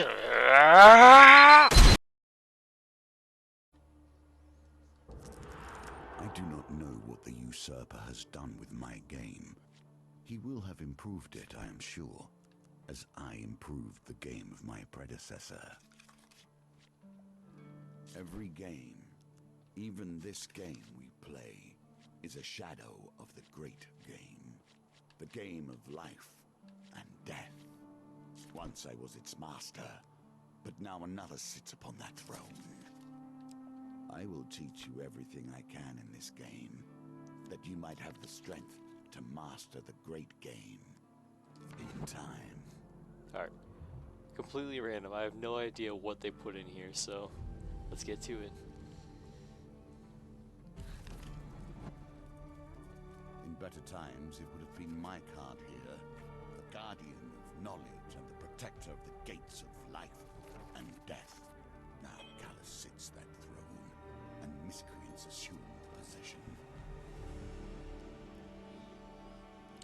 I do not know what the usurper has done with my game. He will have improved it, I am sure, as I improved the game of my predecessor. Every game, even this game we play, is a shadow of the great game. The game of life and death. Once I was its master, but now another sits upon that throne. I will teach you everything I can in this game, that you might have the strength to master the great game in time. Alright. Completely random. I have no idea what they put in here, so let's get to it. In better times, it would have been my card here, the guardian of knowledge and the protector of the gates of life and death. Now Callus sits that throne, and miscreants assume the position.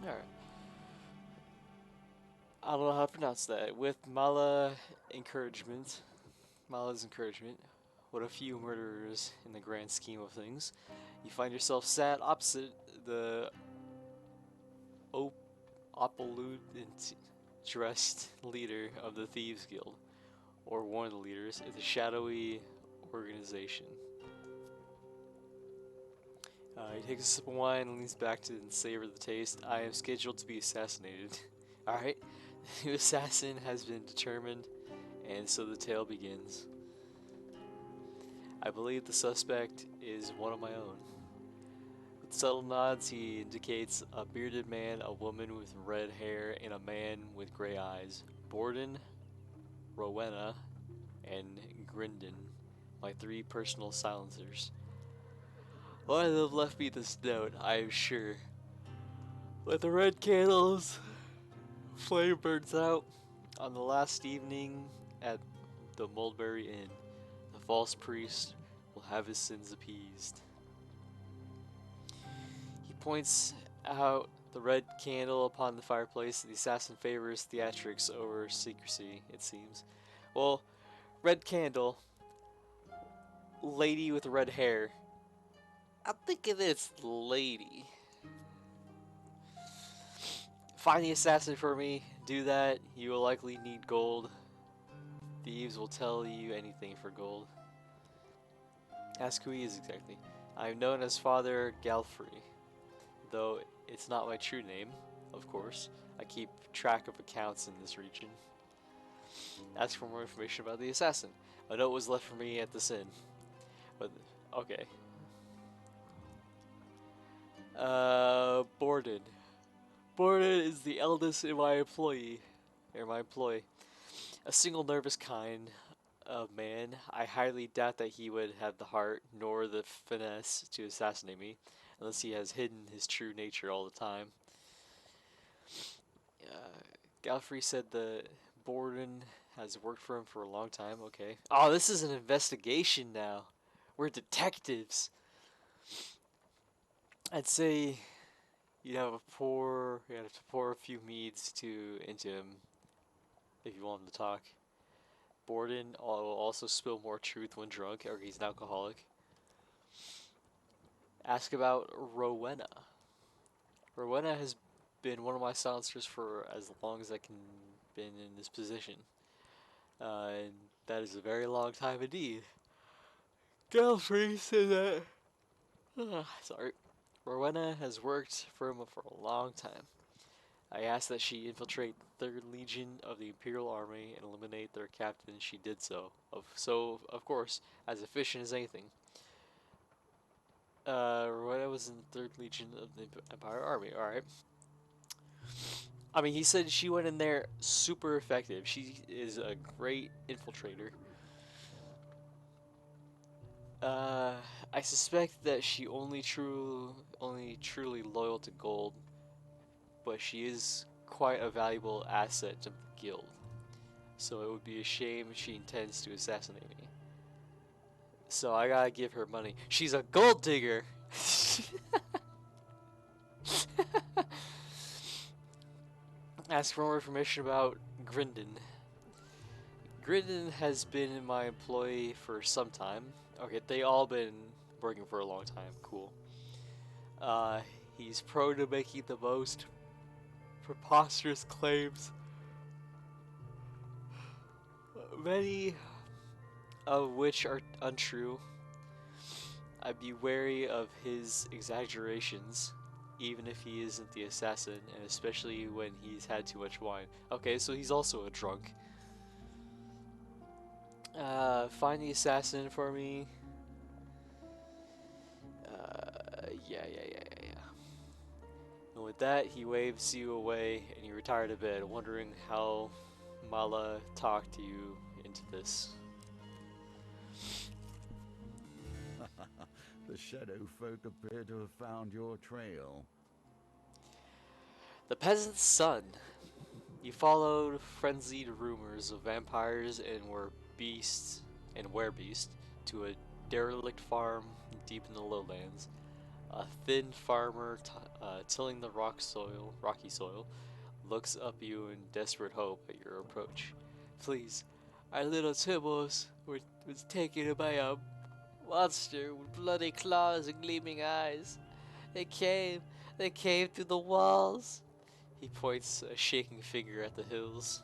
Alright. I don't know how to pronounce that. With Mala's encouragement, what a few murderers in the grand scheme of things, you find yourself sat opposite the opulent-dressed leader of the Thieves Guild, or one of the leaders. It's a shadowy organization. He takes a sip of wine and leans back to savor the taste. I am scheduled to be assassinated. Alright, the new assassin has been determined, and so the tale begins. I believe the suspect is one of my own. With subtle nods, he indicates a bearded man, a woman with red hair, and a man with gray eyes. Borden, Rowena, and Grindon, my three personal silencers. One of them left me this note, I am sure. When the red candles flame burns out on the last evening at the Mulberry Inn, the false priest will have his sins appeased. He points out the red candle upon the fireplace. The assassin favors theatrics over secrecy, it seems. Well, red candle, lady with red hair. I'm thinking it's lady. Find the assassin for me. Do that. You will likely need gold. Thieves will tell you anything for gold. Ask who he is exactly. I am known as Father Galfrey, though it's not my true name, of course. I keep track of accounts in this region. Ask for more information about the assassin. A note was left for me at this inn. But, okay. Borden. Borden is the eldest in my employ. A single nervous kind of man. I highly doubt that he would have the heart nor the finesse to assassinate me, unless he has hidden his true nature all the time. Galfrey said that Borden has worked for him for a long time. Okay. Oh, this is an investigation now. We're detectives. I'd say you'd have to pour a few meads into him if you want him to talk. Borden will also spill more truth when drunk, or he's an alcoholic. Ask about Rowena. Rowena has been one of my silencers for as long as I can been in this position. And that is a very long time indeed. Galfrey said that. Sorry. Rowena has worked for him for a long time. I asked that she infiltrate the 3rd Legion of the Imperial Army and eliminate their captain. She did so. Of course, as efficient as anything. Rowena was in the 3rd Legion of the Empire Army. Alright. I mean, he said she went in there super effective. She is a great infiltrator. I suspect that she only truly loyal to gold, but she is quite a valuable asset to the guild. So it would be a shame if she intends to assassinate me. So I gotta give her money. She's a gold digger! Ask for more information about Grindon. Gridden has been my employee for some time. Okay, they all been working for a long time. Cool. Uh, he's prone to making the most preposterous claims, many of which are untrue. I'd be wary of his exaggerations, even if he isn't the assassin, and especially when he's had too much wine. Okay, so he's also a drunk. Find the assassin for me. Yeah. And with that, he waves you away, and you retire to bed, wondering how Mala talked you into this. The shadow folk appear to have found your trail. The peasant's son. You followed frenzied rumors of vampires and werebeasts to a derelict farm deep in the lowlands. A thin farmer tilling the rocky soil, looks up you in desperate hope at your approach. Please, our little Tibbles was taken by a monster with bloody claws and gleaming eyes. They came through the walls. He points a shaking finger at the hills.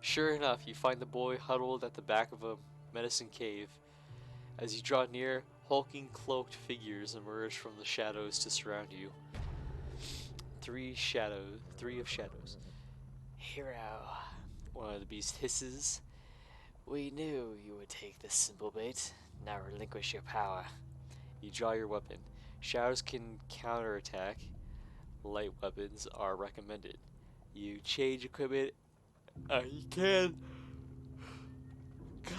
Sure enough, you find the boy huddled at the back of a medicine cave. As you draw near, hulking cloaked figures emerge from the shadows to surround you. Three of shadows. Hero, one of the beasts hisses. We knew you would take this simple bait. Now relinquish your power. You draw your weapon. Shadows can counterattack. Light weapons are recommended. You change equipment. You can.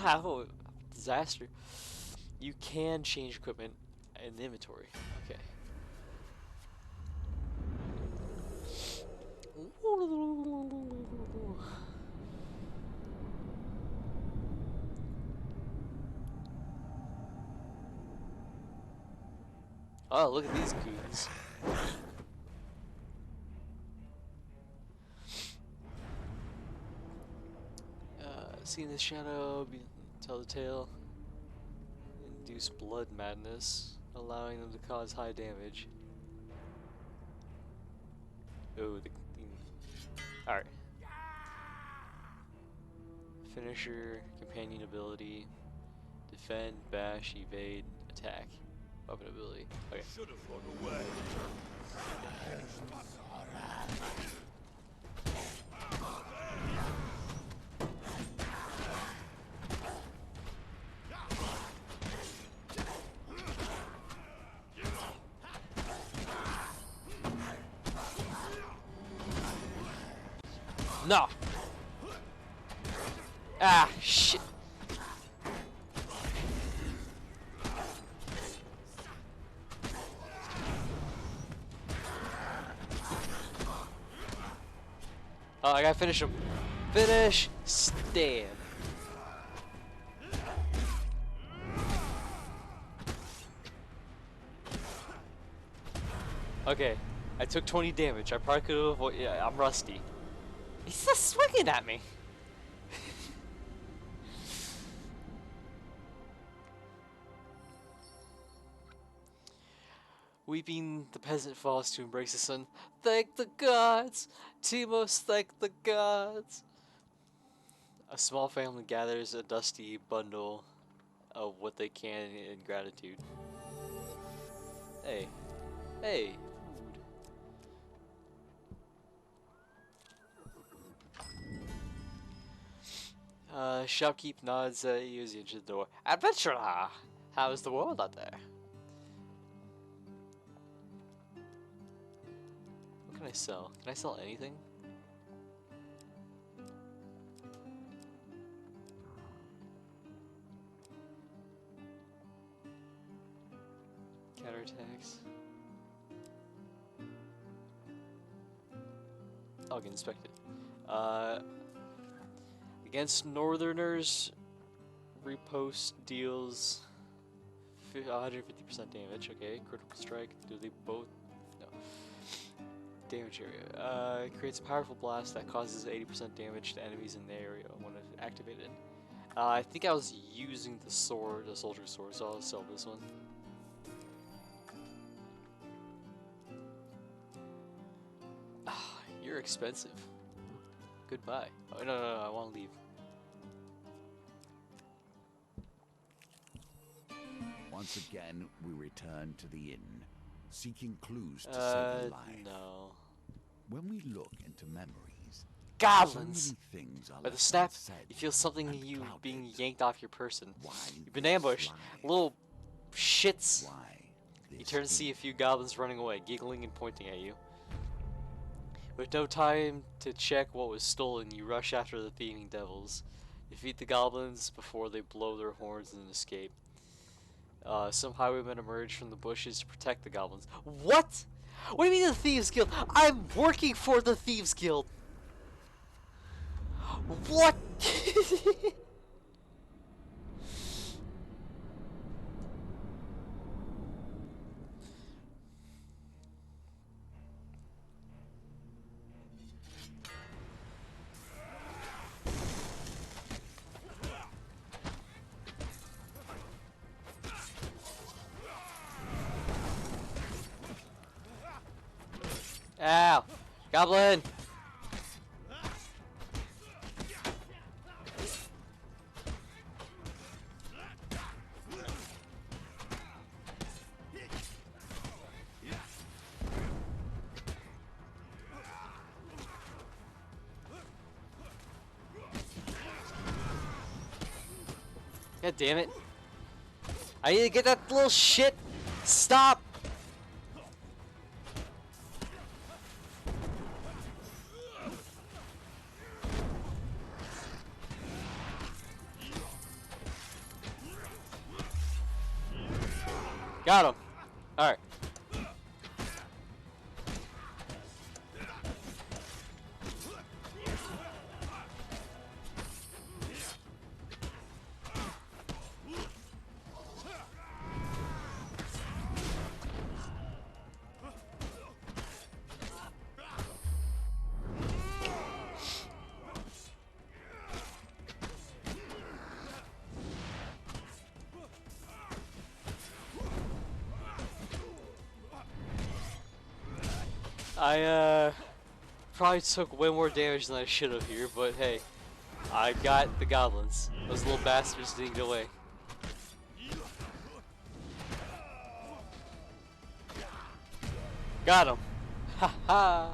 God, what a disaster. You can change equipment in the inventory. Okay. Oh, look at these goons. Seeing the shadow tell the tale. Induce blood madness, allowing them to cause high damage. Oh, alright. Finisher, companion ability, defend, bash, evade, attack. Weapon ability. Okay. Should have run away. No! Ah, shit! Oh, I gotta finish him. Finish! Stab. Okay, I took 20 damage. I probably could have avoided. Yeah, I'm rusty. He's just swinging at me. Weeping, the peasant falls to embrace his son. Thank the gods! Timos, thank the gods! A small family gathers a dusty bundle of what they can in gratitude. Hey. Hey. Shopkeep nods at you as you enter the door. Adventurer! How is the world out there? What can I sell? Can I sell anything? Counterattacks. I'll get inspected. Against Northerners, repost deals 150% damage. Okay, critical strike. Do they both? No. Damage area. Creates a powerful blast that causes 80% damage to enemies in the area. When activated. I think I was using the sword, the soldier's sword, so I'll sell this one. You're expensive. Goodbye. Oh, no, I want to leave. Once again, we return to the inn, seeking clues to save a life. No. When we look into memories, Goblins! so many things are By the left snap, unsaid you feel something in and you clouded. being yanked off your person. Why You've been this ambushed. life? Little shits. Why You this turn to see inn? a few goblins running away, giggling and pointing at you. With no time to check what was stolen, you rush after the thieving devils. Defeat the goblins before they blow their horns and escape. Some highwaymen emerge from the bushes to protect the goblins. What? What do you mean the Thieves Guild? I'm working for the Thieves Guild! What? Ow! Goblin! God damn it. I need to get that little shit! Stop! Got him. Alright. I probably took way more damage than I should have here, but hey, I got the goblins. Those little bastards didn't get away. Got him. Ha ha.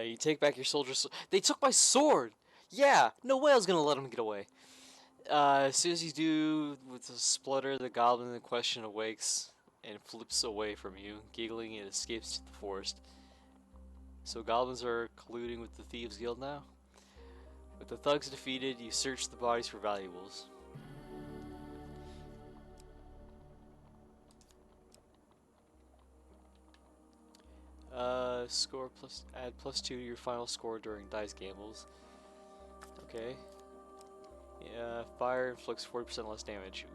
You take back your soldier's. They took my sword. Yeah, no way I was gonna let them get away. As soon as you do, with a splutter, the goblin in question awakes and flips away from you, giggling and escapes to the forest. So goblins are colluding with the Thieves Guild now? With the thugs defeated, you search the bodies for valuables. Score plus, add +2 to your final score during dice gambles. Okay. Yeah, fire inflicts 40% less damage.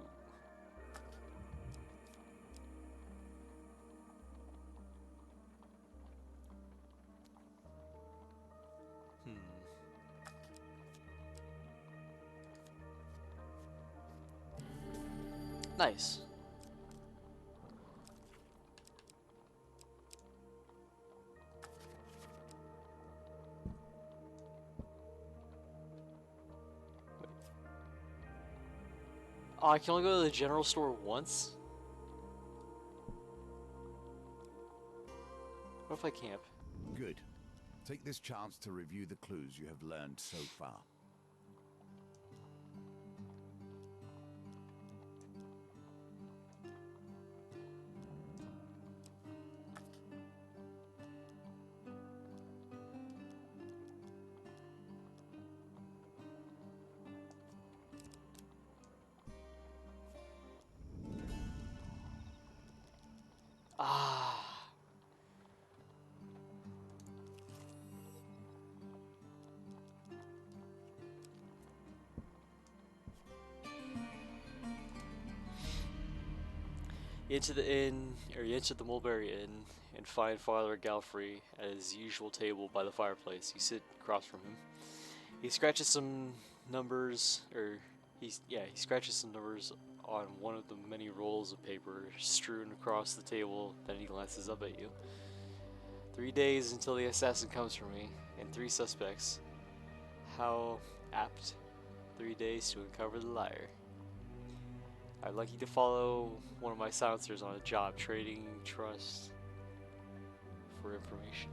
Hmm. Nice. Oh, I can only go to the general store once? What if I camp? Good. Take this chance to review the clues you have learned so far. Ah. You enter the inn, or you enter the Mulberry Inn, and find Father Galfrey at his usual table by the fireplace. You sit across from him. He scratches some numbers, he scratches some numbers on one of the many rolls of paper strewn across the table. Then he glances up at you. 3 days until the assassin comes for me, and 3 suspects. How apt. 3 days to uncover the liar. I'd like you to follow one of my silencers on a job, trading trust for information.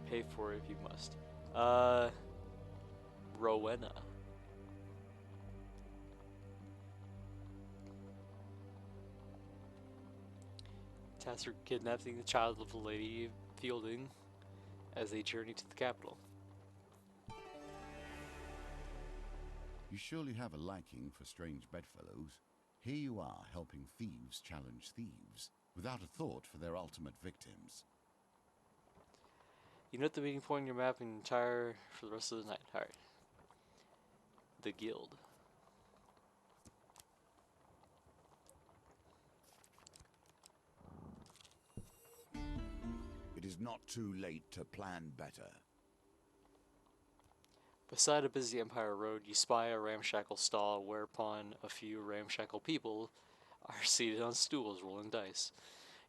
Pay for it if you must. Rowena. Tasked for kidnapping the child of Lady Fielding as they journey to the capital. You surely have a liking for strange bedfellows. Here you are, helping thieves challenge thieves, without a thought for their ultimate victims. You note the meeting point in your map and retire for the rest of the night. Alright. The Guild. It is not too late to plan better. Beside a busy Empire Road, you spy a ramshackle stall whereupon a few ramshackle people are seated on stools rolling dice.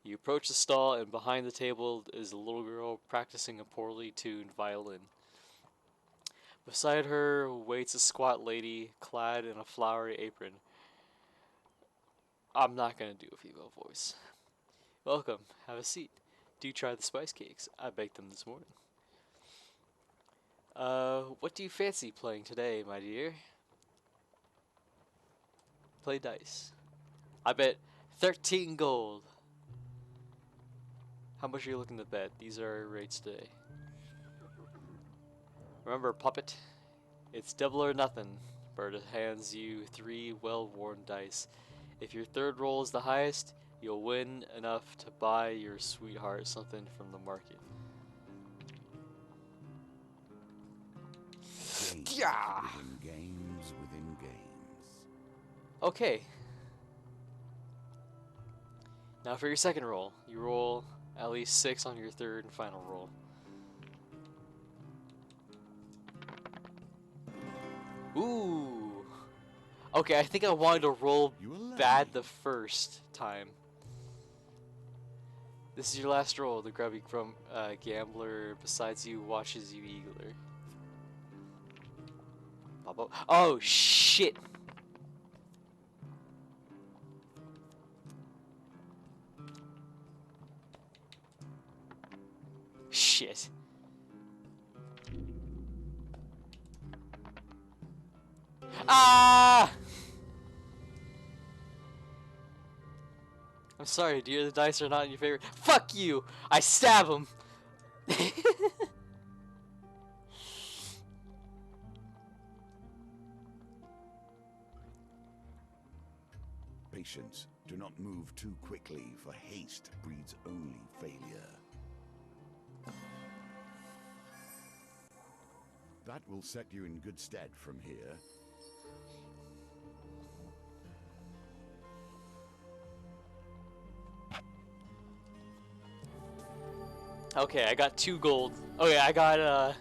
You approach the stall, and behind the table is a little girl practicing a poorly tuned violin. Beside her waits a squat lady clad in a flowery apron. I'm not going to do a female voice. Welcome, have a seat. Do try the spice cakes. I baked them this morning. What do you fancy playing today, my dear? Play dice. I bet 13 gold. How much are you looking to bet? These are our rates today. Remember, puppet, it's double or nothing. Berta hands you 3 well-worn dice. If your third roll is the highest, you'll win enough to buy your sweetheart something from the market. Yeah. Within games within games. Okay. Now for your second roll, you roll at least 6 on your third and final roll. Ooh. Okay, I think I wanted to roll bad the first time. This is your last roll. The grubby gambler besides you watches you eagerly. Oh, shit! Shit. Ah! I'm sorry, dear. The dice are not in your favor. Fuck you! I stab him! Patience. Do not move too quickly, for haste breeds only failure. That will set you in good stead from here. Okay, I got 2 gold. Oh yeah, I got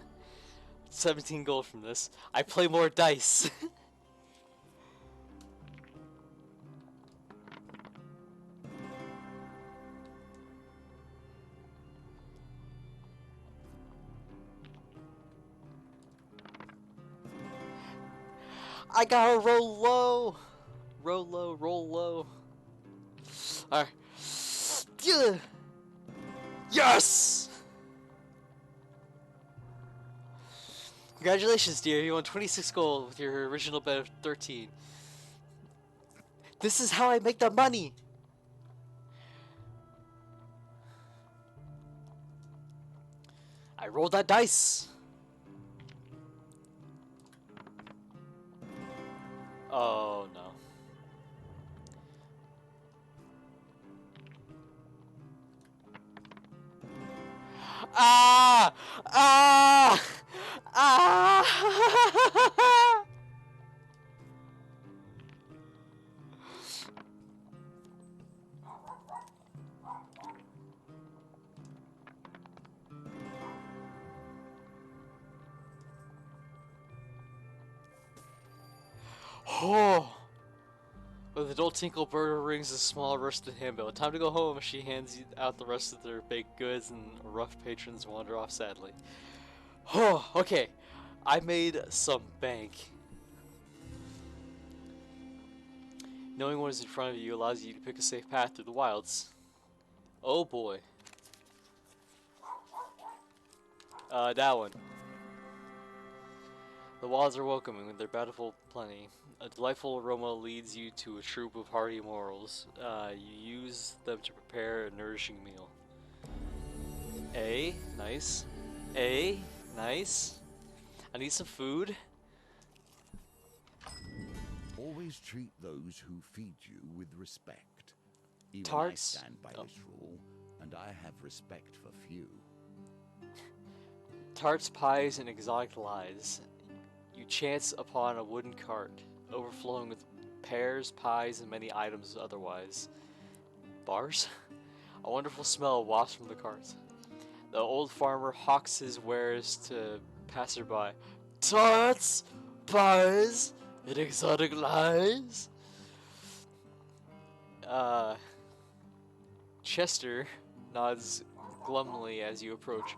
17 gold from this. I play more dice. I gotta roll low. Roll low, roll low. Alright. Yes! Congratulations, dear. You won 26 gold with your original bet of 13. This is how I make the money! I rolled that dice! Oh no. Ah! Ah! Ah! Oh! With a dull tinkle, Berta rings a small rusted handbell. Time to go home. She hands out the rest of their baked goods, and rough patrons wander off sadly. Oh, okay. I made some bank. Knowing what is in front of you allows you to pick a safe path through the wilds. Oh boy. That one. The wilds are welcoming with their bountiful plenty. A delightful aroma leads you to a troop of hardy morals. You use them to prepare a nourishing meal. Nice. Nice. I need some food. Always treat those who feed you with respect. Even Tarts? I stand by this rule, and I have respect for few. Tarts, pies, and exotic lies. You chance upon a wooden cart, overflowing with pears, pies, and many items otherwise. Bars? A wonderful smell wafts from the cart. The old farmer hawks his wares to passerby. Tarts, pies, and exotic lies? Chester nods glumly as you approach.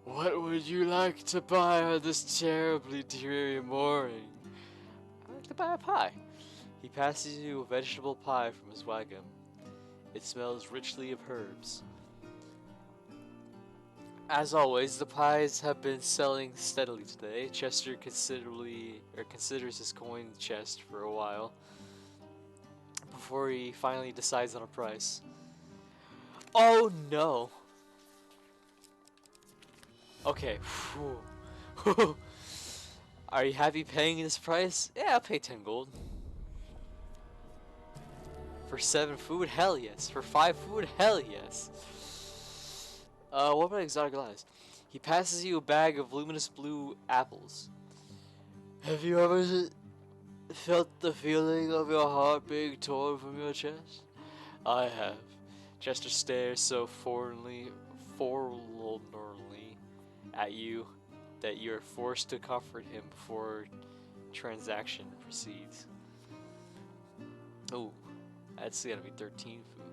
What would you like to buy on this terribly dreary morning? I'd like to buy a pie. He passes you a vegetable pie from his wagon. It smells richly of herbs. As always, the pies have been selling steadily today. Chester considers his coin chest for a while before he finally decides on a price. Oh no! Okay. Are you happy paying this price? Yeah, I'll pay 10 gold. For 7 food? Hell yes. For 5 food? Hell yes. What about exotic lies? He passes you a bag of luminous blue apples. Have you ever felt the feeling of your heart being torn from your chest? I have. Chester stares so forlornly at you that you are forced to comfort him before transaction proceeds. Oh, that's gotta be 13 food.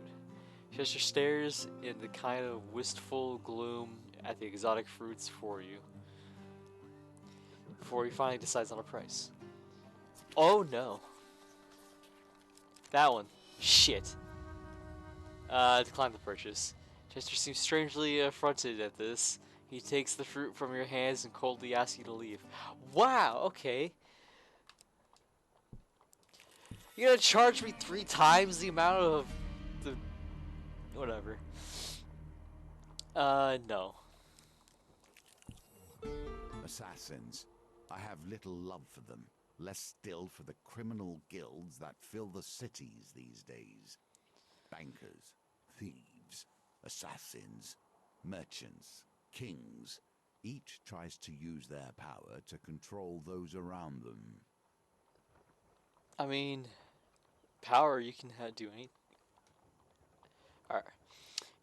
Chester stares in the kind of wistful gloom at the exotic fruits for you before he finally decides on a price. Oh no. That one. Shit. Decline the purchase. Chester seems strangely affronted at this. He takes the fruit from your hands and coldly asks you to leave. Wow, okay. You're gonna charge me 3 times the amount of the... whatever. No. Assassins. I have little love for them. Less still for the criminal guilds that fill the cities these days. Bankers, thieves, assassins, merchants, kings. Each tries to use their power to control those around them. I mean, power, you can do anything. Alright.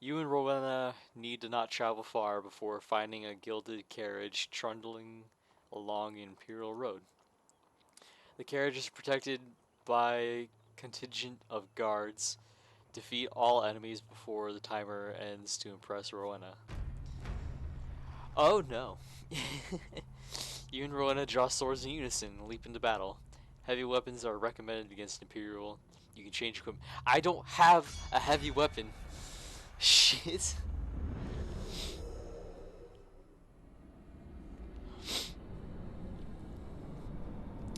You and Rowena need to not travel far before finding a gilded carriage trundling along Imperial Road. The carriage is protected by a contingent of guards. Defeat all enemies before the timer ends to impress Rowena. Oh no. You and Rowena draw swords in unison and leap into battle. Heavy weapons are recommended against Imperial. You can change equipment. I don't have a heavy weapon. Shit.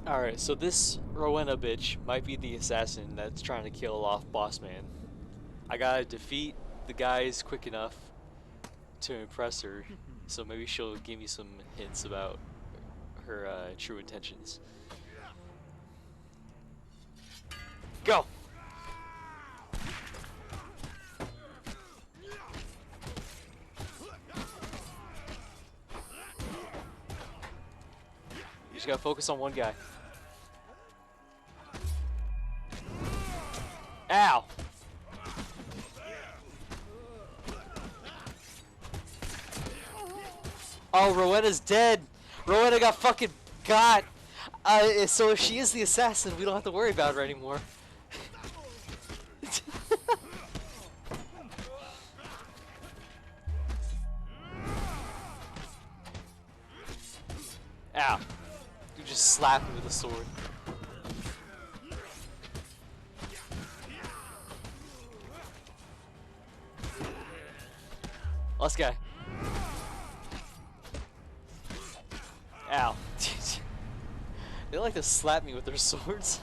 Alright, so this Rowena bitch might be the assassin that's trying to kill off Boss Man. I gotta defeat the guys quick enough to impress her, so maybe she'll give me some hints about her true intentions. Go! You just gotta focus on one guy. Ow! Oh, Rowena's dead! Rowena got fucking got! So if she is the assassin, we don't have to worry about her anymore. Ow. You just slap me with a sword. Let's go. Ow. They like to slap me with their swords.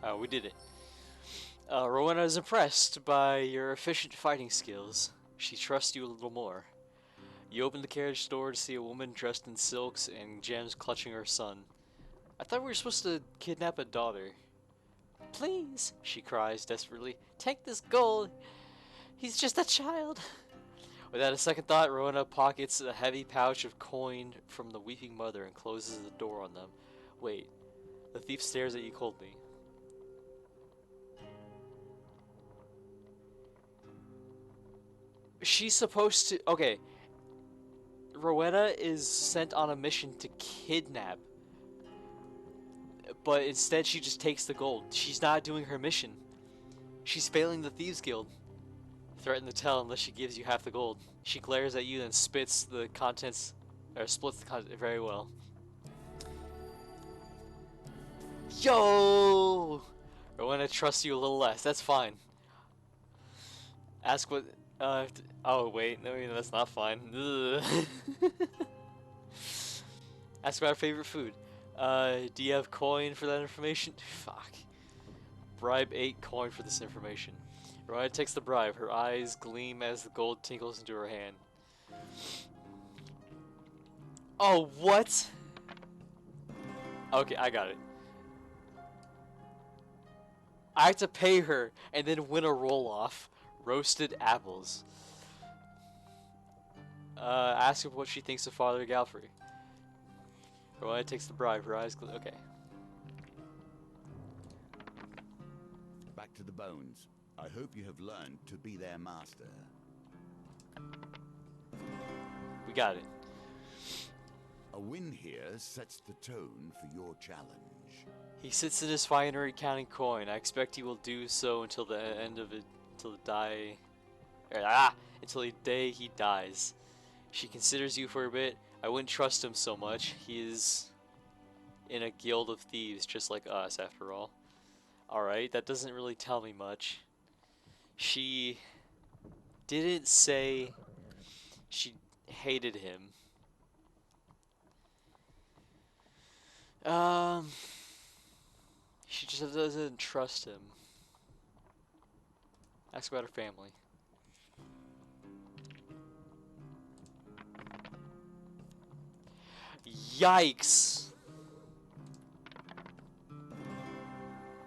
Oh, we did it. Rowena is impressed by your efficient fighting skills. She trusts you a little more. You open the carriage door to see a woman dressed in silks and gems clutching her son. I thought we were supposed to kidnap a daughter. Please, she cries desperately, take this gold. He's just a child. Without a second thought, Rowena pockets a heavy pouch of coin from the weeping mother and closes the door on them. Wait, the thief stares at you coldly. She's supposed to... Okay. Rowena is sent on a mission to kidnap. But instead she just takes the gold. She's not doing her mission. She's failing the Thieves Guild. Threaten to tell unless she gives you half the gold. She glares at you and spits the contents... Or splits the contents very well. Yo! Rowena trusts you a little less. That's fine. Ask what... oh wait, no, that's not fine. Ask about our favorite food. Do you have coin for that information? Fuck. Bribe 8 coin for this information. Rowena takes the bribe. Her eyes gleam as the gold tinkles into her hand. Oh, what? Okay, I got it. I have to pay her and then win a roll-off. Roasted apples. Ask her what she thinks of Father Galfrey. Rowena takes the bribe. Her eyes okay. Back to the bones. I hope you have learned to be their master. We got it. A win here sets the tone for your challenge. He sits in his finery counting coin. I expect he will do so until the end of it. Until the day he dies. She considers you for a bit. I wouldn't trust him so much. He is in a guild of thieves just like us, after all. Alright, that doesn't really tell me much. She didn't say she hated him. She just doesn't trust him. Ask about her family. Yikes!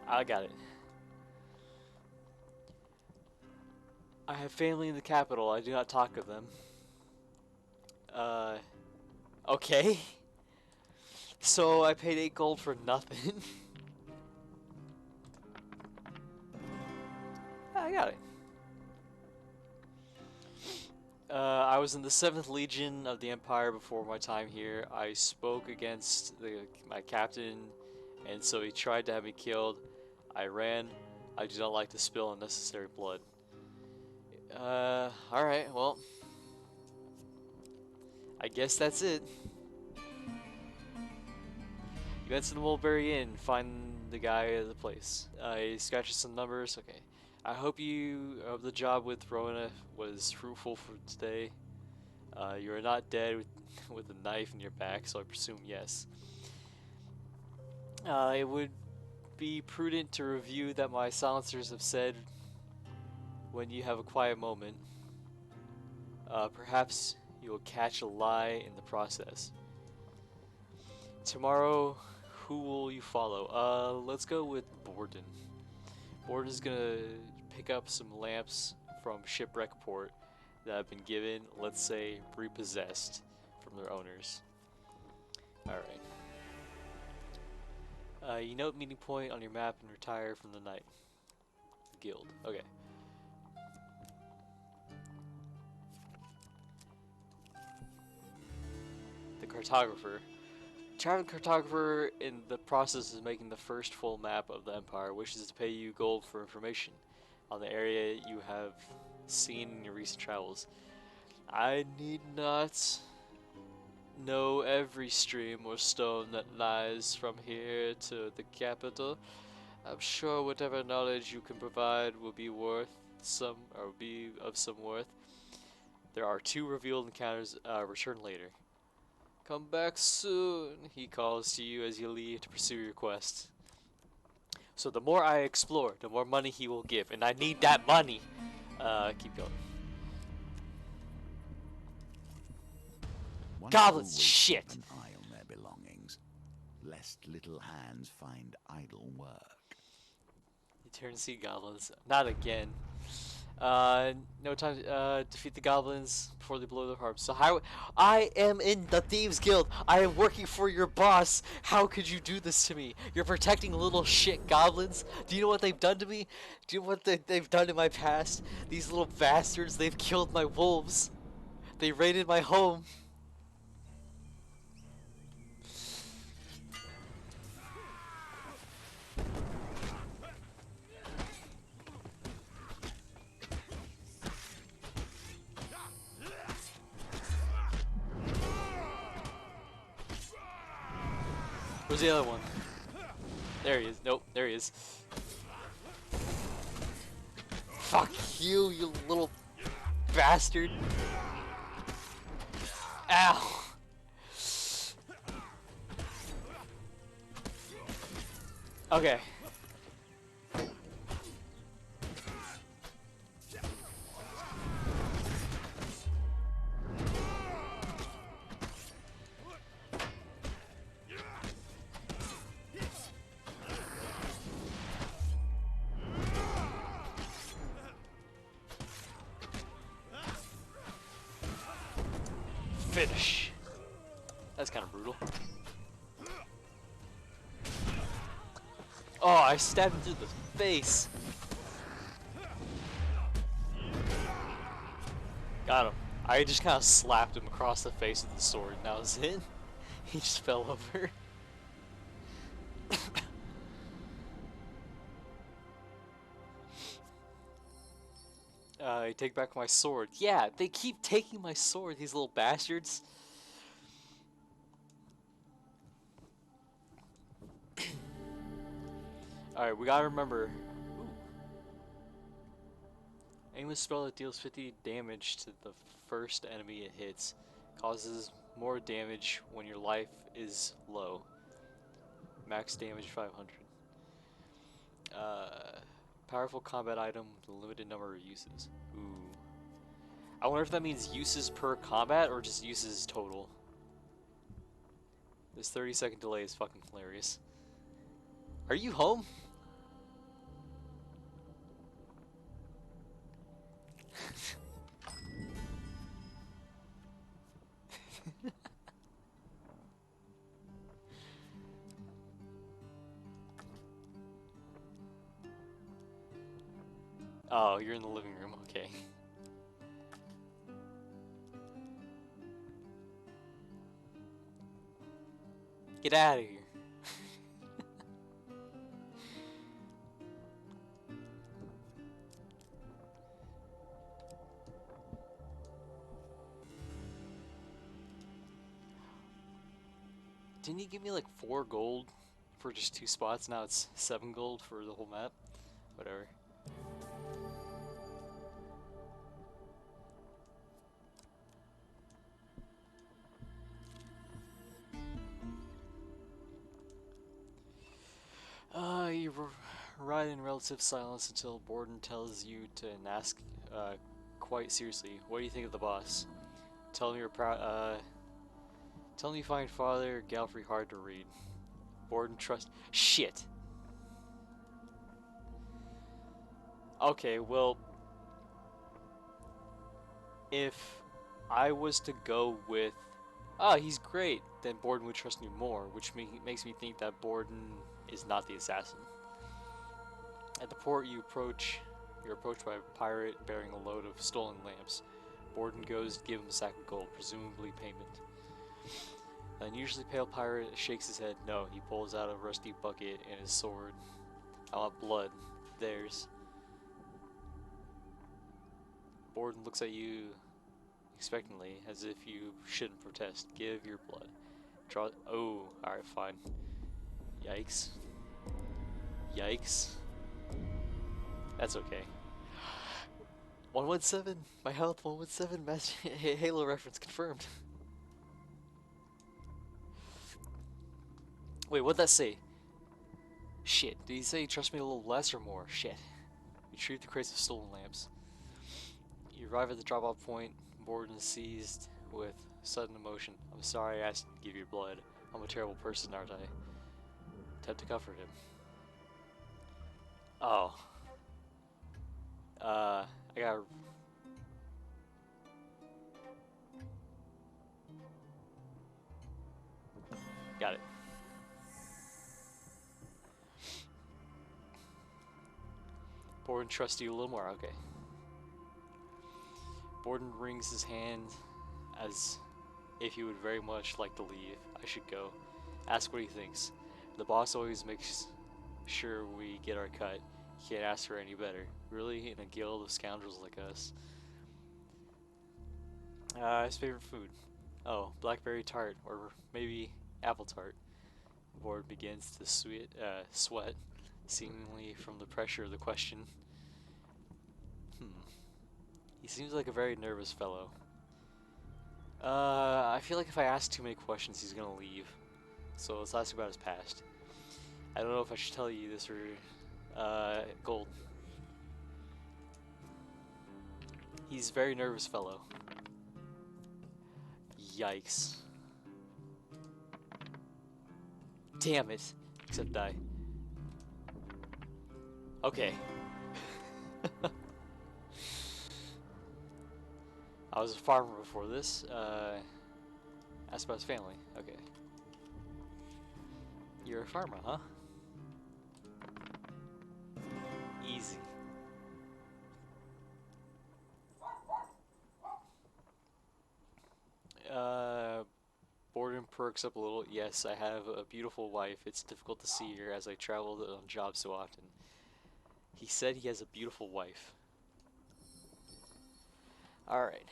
I got it. I have family in the capital. I do not talk of them. Okay. So I paid 8 gold for nothing. I got it. I was in the 7th Legion of the Empire before my time here. I spoke against my captain, and so he tried to have me killed. I ran. I do not like to spill unnecessary blood. Alright, well. I guess that's it. You went to the Mulberry Inn, find the guy at the place. He scratches some numbers, okay. I hope the job with Rowena was fruitful for today. You are not dead with a knife in your back, so I presume yes. It would be prudent to review that my silencers have said when you have a quiet moment. Perhaps you will catch a lie in the process. Tomorrow, who will you follow? Let's go with Borden. Borden's gonna pick up some lamps from Shipwreck Port that have been given, let's say, repossessed from their owners. Alright. You note meeting point on your map and retire from the night. Guild. Okay. cartographer. Traveling cartographer, in the process of making the first full map of the Empire, wishes to pay you gold for information on the area you have seen in your recent travels. I need not know every stream or stone that lies from here to the capital. I'm sure whatever knowledge you can provide will be of some worth. There are 2 revealed encounters. Return later. Come back soon, he calls to you as you leave to pursue your quest. So the more I explore, the more money he will give, and I need that money. Keep going. One Goblins, should always shit. keep an eye on their belongings, lest little hands find idle work. You turn to see goblins. Not again. No time to defeat the goblins before they blow their harps. So how? I am in the Thieves Guild. I am working for your boss. How could you do this to me? You're protecting little shit goblins. Do you know what they've done to me? Do you know what they've done in my past? These little bastards. They've killed my wolves. They raided my home. Where's the other one? There he is. Nope, there he is. Fuck you, you little bastard. Ow. Okay. Finish. That's kind of brutal. Oh, I stabbed him through the face. Got him. I just kind of slapped him across the face with the sword, and that was it. He just fell over. Take back my sword. Yeah, they keep taking my sword, these little bastards. Alright, we gotta remember. Ooh. Aim a spell that deals 50 damage to the first enemy it hits. Causes more damage when your life is low. Max damage 500. Powerful combat item with a limited number of uses. Ooh. I wonder if that means uses per combat or just uses total. This 30-second delay is fucking hilarious. Are you home? Oh, you're in the living room, okay. Get out of here. Didn't he give me like 4 gold for just 2 spots? Now it's 7 gold for the whole map? Whatever. You ride in relative silence until Borden tells you to ask quite seriously, what do you think of the boss? Tell him you're proud, tell him you find Father Galfrey hard to read. Borden trust- Shit! Okay, well, if I was to go with, he's great, then Borden would trust me more, which makes me think that Borden is not the assassin. At the port, you're approached by a pirate bearing a load of stolen lamps. Borden goes to give him a sack of gold, presumably payment. The unusually pale pirate shakes his head. No, he pulls out a rusty bucket and his sword. I want blood. Theirs. Borden looks at you expectantly, as if you shouldn't protest. Give your blood. Draw. Oh, alright, fine. Yikes. Yikes. That's okay. 117. My health 117. Master Halo reference confirmed. Wait, what'd that say? Shit. Did he say trust me a little less or more? Shit. Retrieve the crates of stolen lamps. You arrive at the drop-off point. Borden is seized with sudden emotion. I'm sorry I asked you to give your blood. I'm a terrible person, aren't I? Attempt to comfort him. Oh. I got. Got it. Borden trusts you a little more. Okay. Borden wrings his hand as if he would very much like to leave. I should go. Ask what he thinks. The boss always makes sure we get our cut. Can't ask for any better. Really, in a guild of scoundrels like us. His favorite food. Oh, blackberry tart, or maybe apple tart. Borden begins to sweat, seemingly from the pressure of the question. He seems like a very nervous fellow. I feel like if I ask too many questions, he's gonna leave. So let's ask about his past. I don't know if I should tell you this or, Gold. He's a very nervous fellow. Yikes. Damn it. Except die. Okay. I was a farmer before this. Asked about his family. Okay. You're a farmer, huh? Easy. Borden perks up a little. Yes, I have a beautiful wife. It's difficult to see her as I travel on jobs so often. He said he has a beautiful wife. Alright.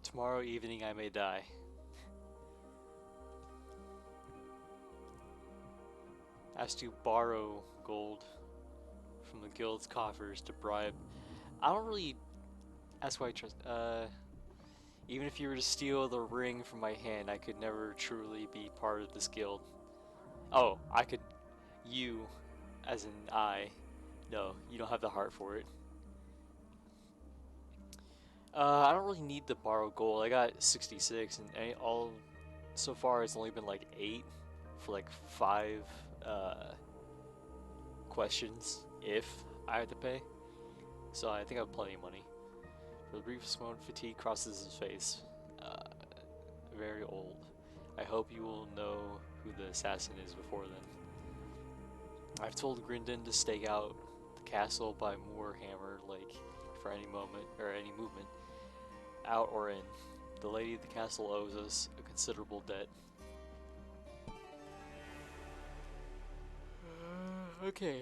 Tomorrow evening I may die. Asked to borrow gold from the guild's coffers to bribe. I don't really. That's why I trust. Even if you were to steal the ring from my hand, I could never truly be part of this guild. Oh, I could. You, as in I. No, you don't have the heart for it. I don't really need to borrow gold. I got 66, and all so far it's only been like 8 for like 5 questions if I have to pay. So I think I have plenty of money. For the briefest moment, fatigue crosses his face. Very old. I hope you will know who the assassin is before then. I've told Grindon to stake out the castle by Moorhammer Lake for any moment or any movement, out or in. The lady of the castle owes us a considerable debt. Okay.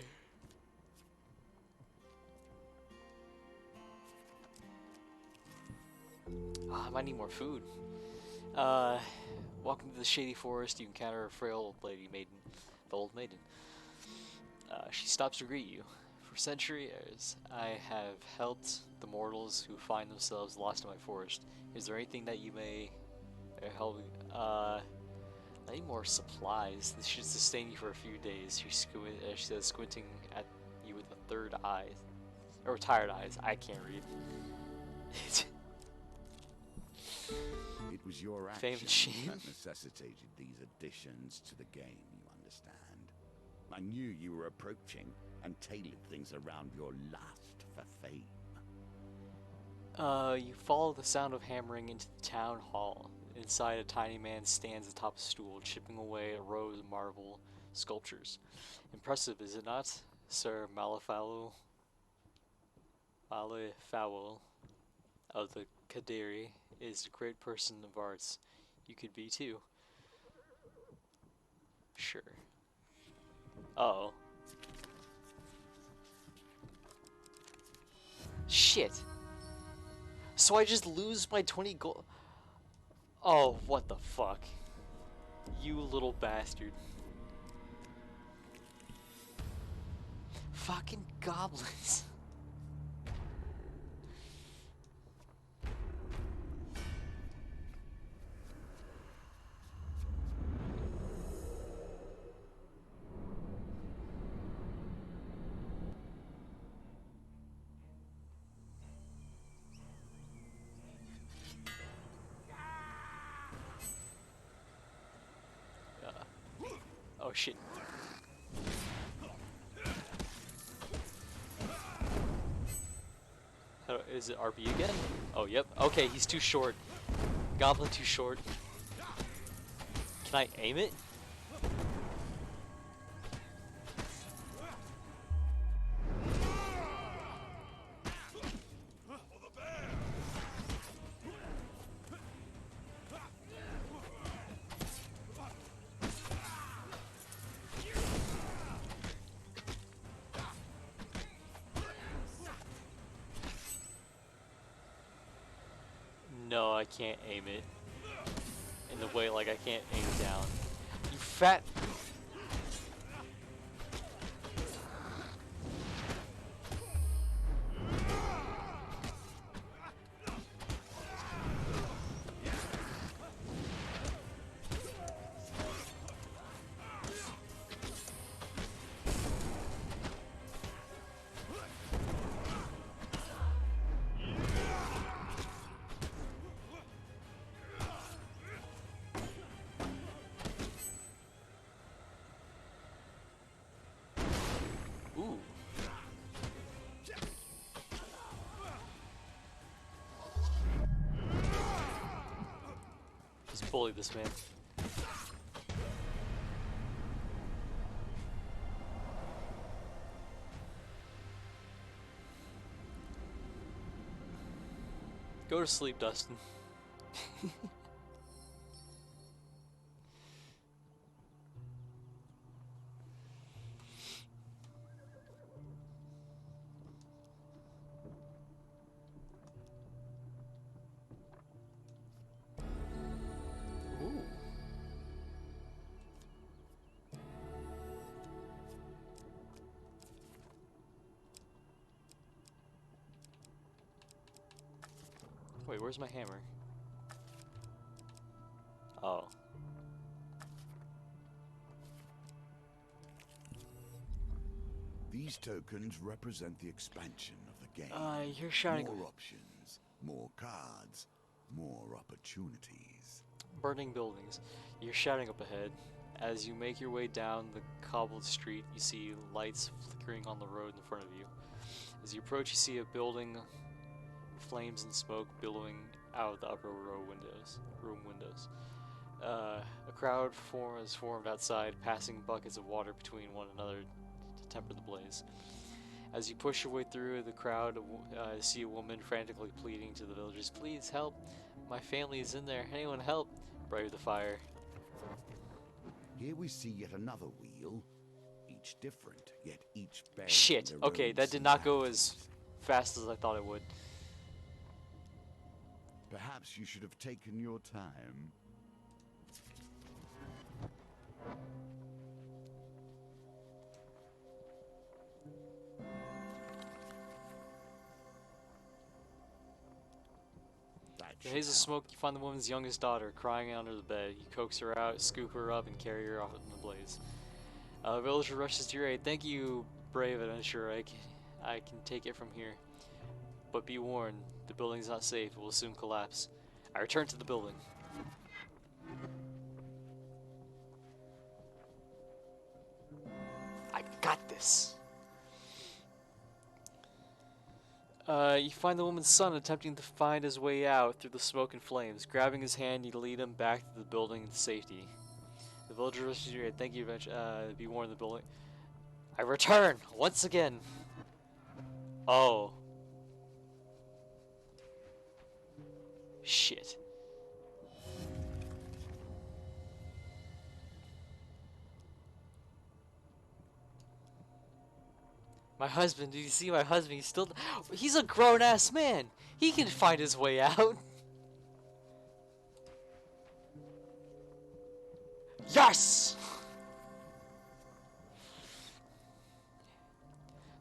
I might need more food. Walking to the shady forest, you encounter a frail old lady maiden. The old maiden. She stops to greet you. For centuries, I have helped the mortals who find themselves lost in my forest. Is there anything that you may help me? I need more supplies. This should sustain you for a few days. She says, squinting at you with a third eye. Or tired eyes. I can't read. It was your Fame action and shame. that necessitated these additions to the game, you understand. I knew you were approaching and tailored things around your lust for fame. You follow the sound of hammering into the town hall. Inside, a tiny man stands atop a stool, chipping away at rows of marble sculptures. Impressive, is it not? Sir Malifaux of the Kaderi is a great person of arts. You could be too. Sure. Uh-oh. Shit. So I just lose my 20 gold. Oh, what the fuck. You little bastard. Fucking goblins. Oh shit. Is it RB again? Oh, yep. Okay, he's too short. Goblin too short. Can I aim it? No, I can't aim it. In the way, like, I can't aim it down. You fat... Ooh. Just bully this man. Go to sleep, Dustin. Ooh. Wait, where's my hammer? Oh. These tokens represent the expansion of the game. You're shouting. More options, more cards, more opportunities. Burning buildings. You're shouting up ahead. As you make your way down the cobbled street, you see lights flickering on the road in front of you. As you approach, you see a building, flames and smoke billowing out of the upper room windows. A crowd is formed outside, passing buckets of water between one another to temper the blaze. As you push your way through the crowd, see a woman frantically pleading to the villagers, "Please help! My family is in there. Anyone help!" Brave the fire. Here we see yet another wheel, each different, yet each bearing Shit. their Okay, own that did not go similarities. as fast as I thought it would. Perhaps you should have taken your time. In the haze of smoke, you find the woman's youngest daughter crying under the bed. You coax her out, scoop her up, and carry her off in the blaze. A villager rushes to your aid. "Thank you, brave adventurer. I can take it from here. But be warned, the building's not safe. It will soon collapse." I return to the building. I got this. You find the woman's son attempting to find his way out through the smoke and flames. Grabbing his hand, you lead him back to the building to safety. The villagers rescue you. Thank you. Be warned, the building. I return once again. Oh. Shit. My husband, did you see my husband? He's a grown-ass man. He can find his way out. Yes!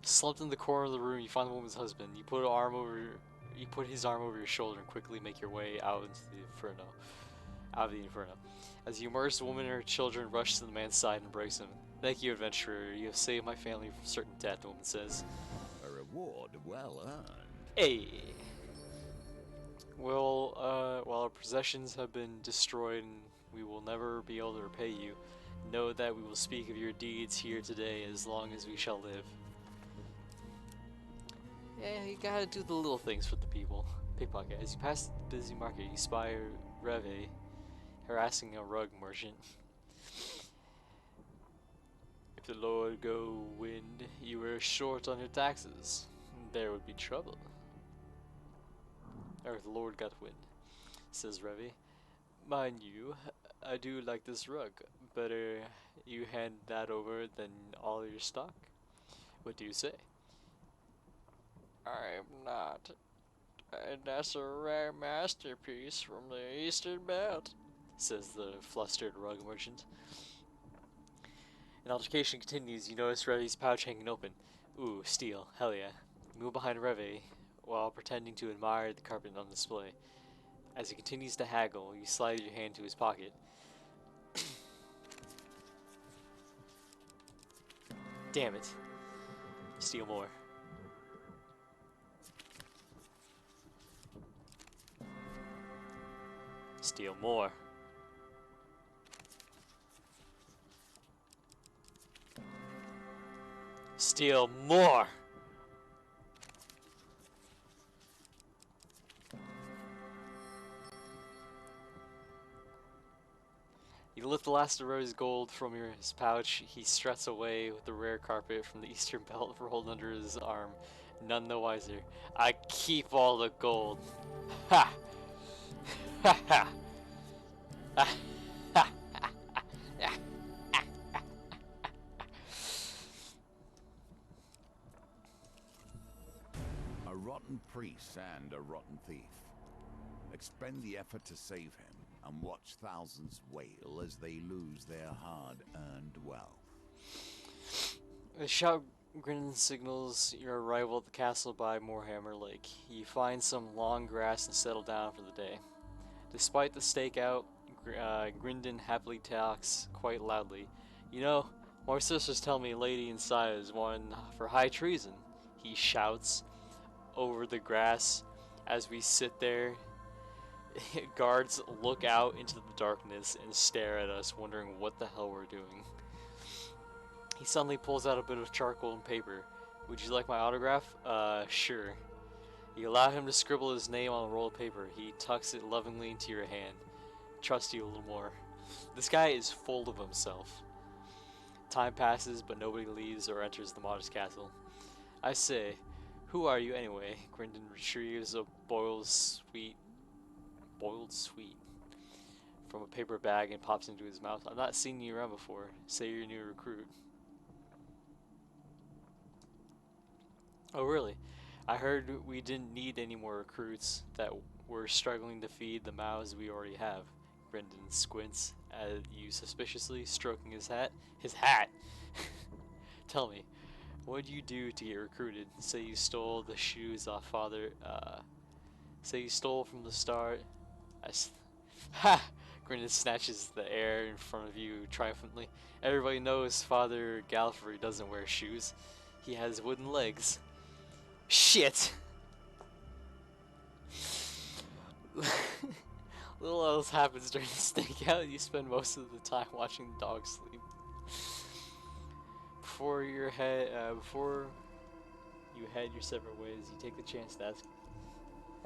Slumped in the corner of the room, you find the woman's husband. You put his arm over your shoulder and quickly make your way out into the inferno. Out of the inferno. As you emerge, the woman and her children rush to the man's side and embrace him. Thank you, adventurer. You have saved my family from certain death, the woman says. A reward well earned. Hey. Well, while our possessions have been destroyed and we will never be able to repay you, know that we will speak of your deeds here today as long as we shall live. Yeah, you gotta do the little things for the people. Pickpocket. As you pass the busy market, you spy Reve harassing a rug merchant. If the Lord go wind, you were short on your taxes. There would be trouble. Or the Lord got wind, says Reve. Mind you, I do like this rug. Better you hand that over than all your stock. What do you say? I'm not. And that's a rare masterpiece from the Eastern Belt, says the flustered rug merchant. An altercation continues. You notice Reve's pouch hanging open. Ooh, steel. Hell yeah. You move behind Reve while pretending to admire the carpet on display. As he continues to haggle, you slide your hand to his pocket. Damn it. Steal more. Steal more. Steal more. You lift the last of Rose's gold from his pouch. He struts away with the rare carpet from the Eastern Belt rolled under his arm, none the wiser. I keep all the gold. Ha! Ha ha! Ha ha! A rotten priest and a rotten thief. Expend the effort to save him, and watch thousands wail as they lose their hard-earned wealth. The shout Grin signals your arrival at the castle by Moorhammer Lake. You find some long grass and settle down for the day. Despite the stakeout, Grindon happily talks quite loudly. You know, my sisters tell me a lady inside is one for high treason. He shouts over the grass as we sit there. Guards look out into the darkness and stare at us, wondering what the hell we're doing. He suddenly pulls out a bit of charcoal and paper. Would you like my autograph? Sure. You allow him to scribble his name on a roll of paper. He tucks it lovingly into your hand. Trust you a little more. This guy is full of himself. Time passes, but nobody leaves or enters the modest castle. I say, who are you anyway? Grindon retrieves a boiled sweet from a paper bag and pops into his mouth. I've not seen you around before. Say you're a new recruit. Oh really? I heard we didn't need any more recruits, that we're struggling to feed the mouths we already have. Brendan squints at you suspiciously, stroking his hat. His hat! Tell me, what'd you do to get recruited? Say you stole the shoes off say you stole from the start. Ha! Grindan snatches the air in front of you triumphantly. Everybody knows Father Gallifrey doesn't wear shoes. He has wooden legs. Shit! Little else happens during the stakeout. You spend most of the time watching the dog sleep. Before you you head your separate ways. You take the chance to ask.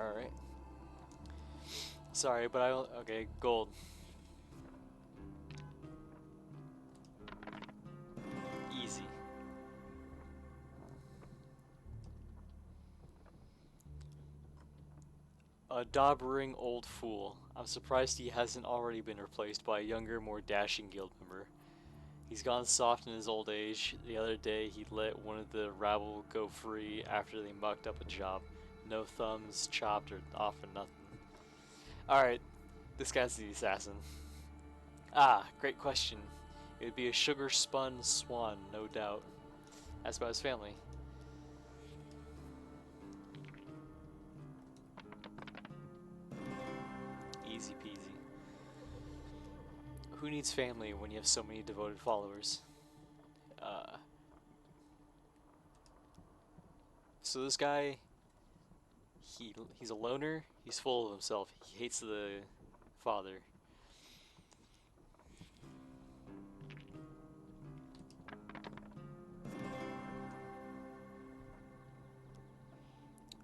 Alright. Sorry, but I don't. Okay, gold. Easy. A dobbering old fool. I'm surprised he hasn't already been replaced by a younger, more dashing guild member. He's gone soft in his old age. The other day, he let one of the rabble go free after they mucked up a job. No thumbs chopped or off or nothing. Alright, this guy's the assassin. Ah, great question. It would be a sugar-spun swan, no doubt. Asked about his family. Easy peasy. Who needs family when you have so many devoted followers? So this guy, he's a loner. He's full of himself. He hates the father.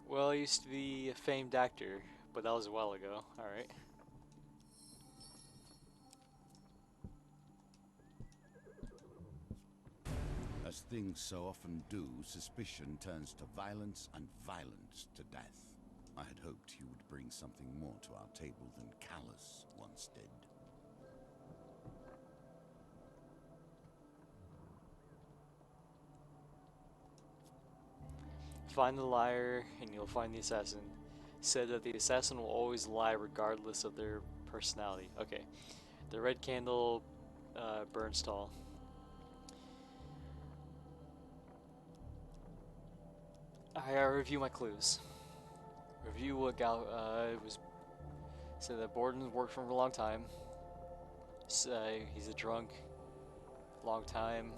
Well, I used to be a famed actor, but that was a while ago. Alright. As things so often do, suspicion turns to violence and violence to death. I had hoped you would bring something more to our table than Callus once did. Find the liar and you'll find the assassin. Said that the assassin will always lie regardless of their personality. Okay. The red candle burns tall. I review my clues. Review what was said that Borden worked for him for a long time. He's a drunk. Long time.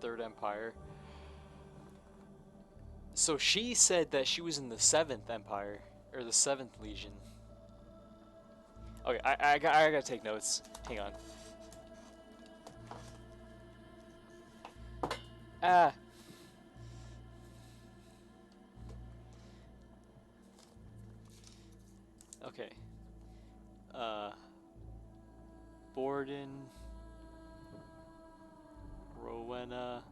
Third Empire. So she said that she was in the 7th Empire, or the 7th Legion. Okay, I gotta take notes. Hang on. Ah. Okay. Borden, Rowena,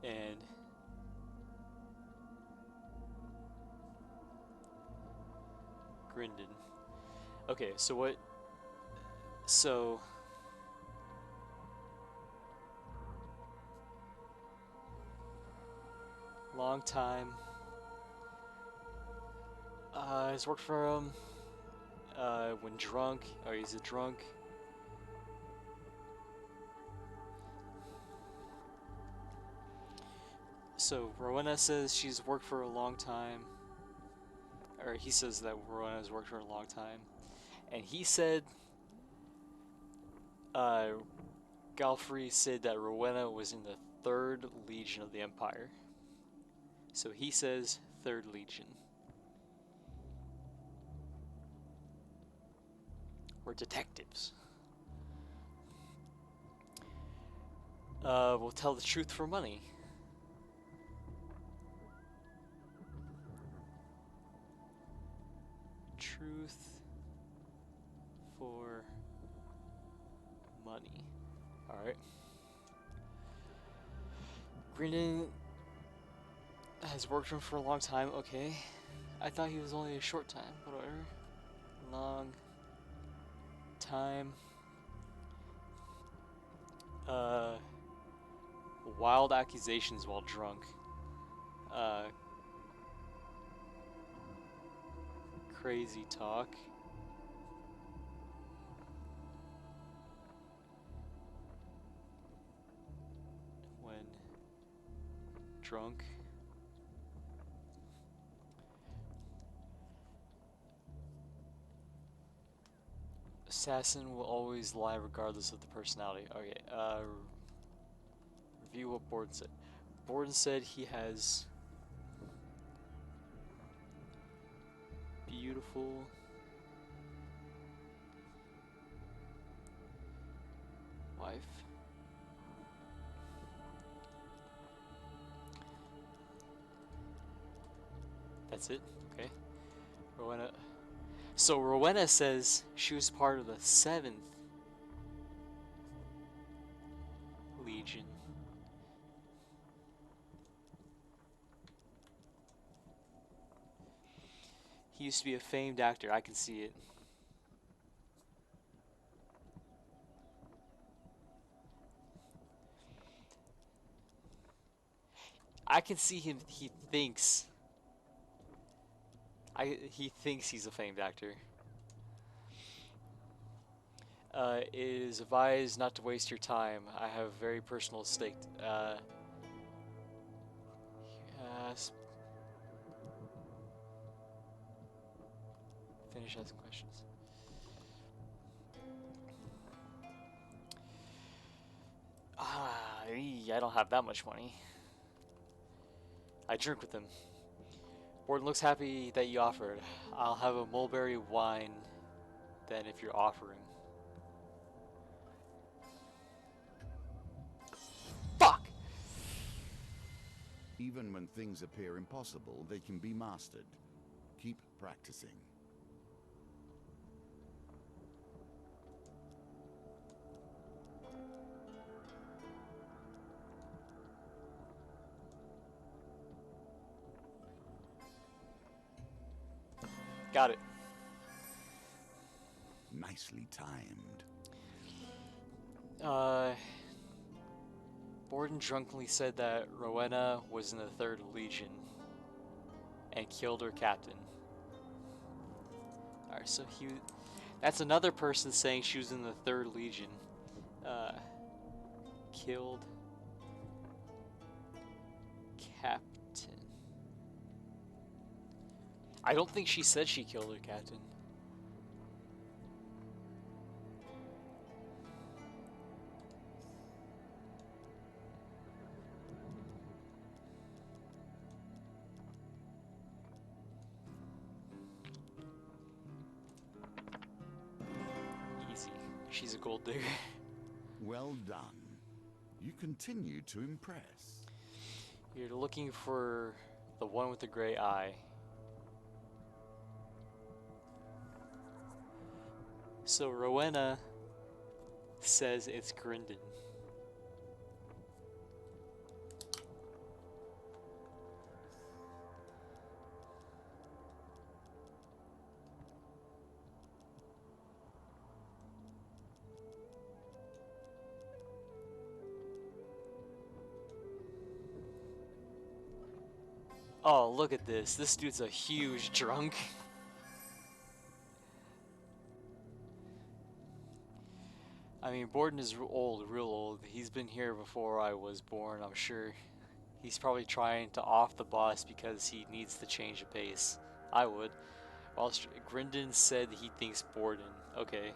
and Grindon. Okay, so what? So long time. He's worked for him. When drunk, or he's a drunk. So Rowena says she's worked for a long time, or he says that Rowena's worked for a long time, and he said, Galfrey said that Rowena was in the 3rd Legion of the Empire. So he says 3rd Legion. We're detectives. We'll tell the truth for money. Truth for money. Alright. Grindon has worked for him for a long time. Okay. I thought he was only a short time, but whatever. Long time. Wild accusations while drunk. Crazy talk. When drunk. Assassin will always lie regardless of the personality. Okay, review what Borden said. Borden said he has beautiful wife. That's it. Okay. Rowena. So Rowena says she was part of the 7th Legion. He used to be a famed actor. I can see it. I can see him. He thinks he's a famed actor. It is advised not to waste your time. I have a very personal stake. Finish asking questions. I don't have that much money. I drink with him. Borden looks happy that you offered. I'll have a mulberry wine then if you're offering. Fuck! Even when things appear impossible, they can be mastered. Keep practicing. Got it. Nicely timed. Borden drunkenly said that Rowena was in the 3rd Legion and killed her captain. Alright, so that's another person saying she was in the 3rd Legion. Killed captain. I don't think she said she killed her captain. Easy. She's a gold digger. Well done. You continue to impress. You're looking for the one with the gray eye. So Rowena says it's Grindon. Oh, look at this. This dude's a huge drunk. I mean, Borden is old, real old. He's been here before I was born, I'm sure. He's probably trying to off the boss because he needs to change the pace. I would. While Grindon said he thinks Borden. Okay.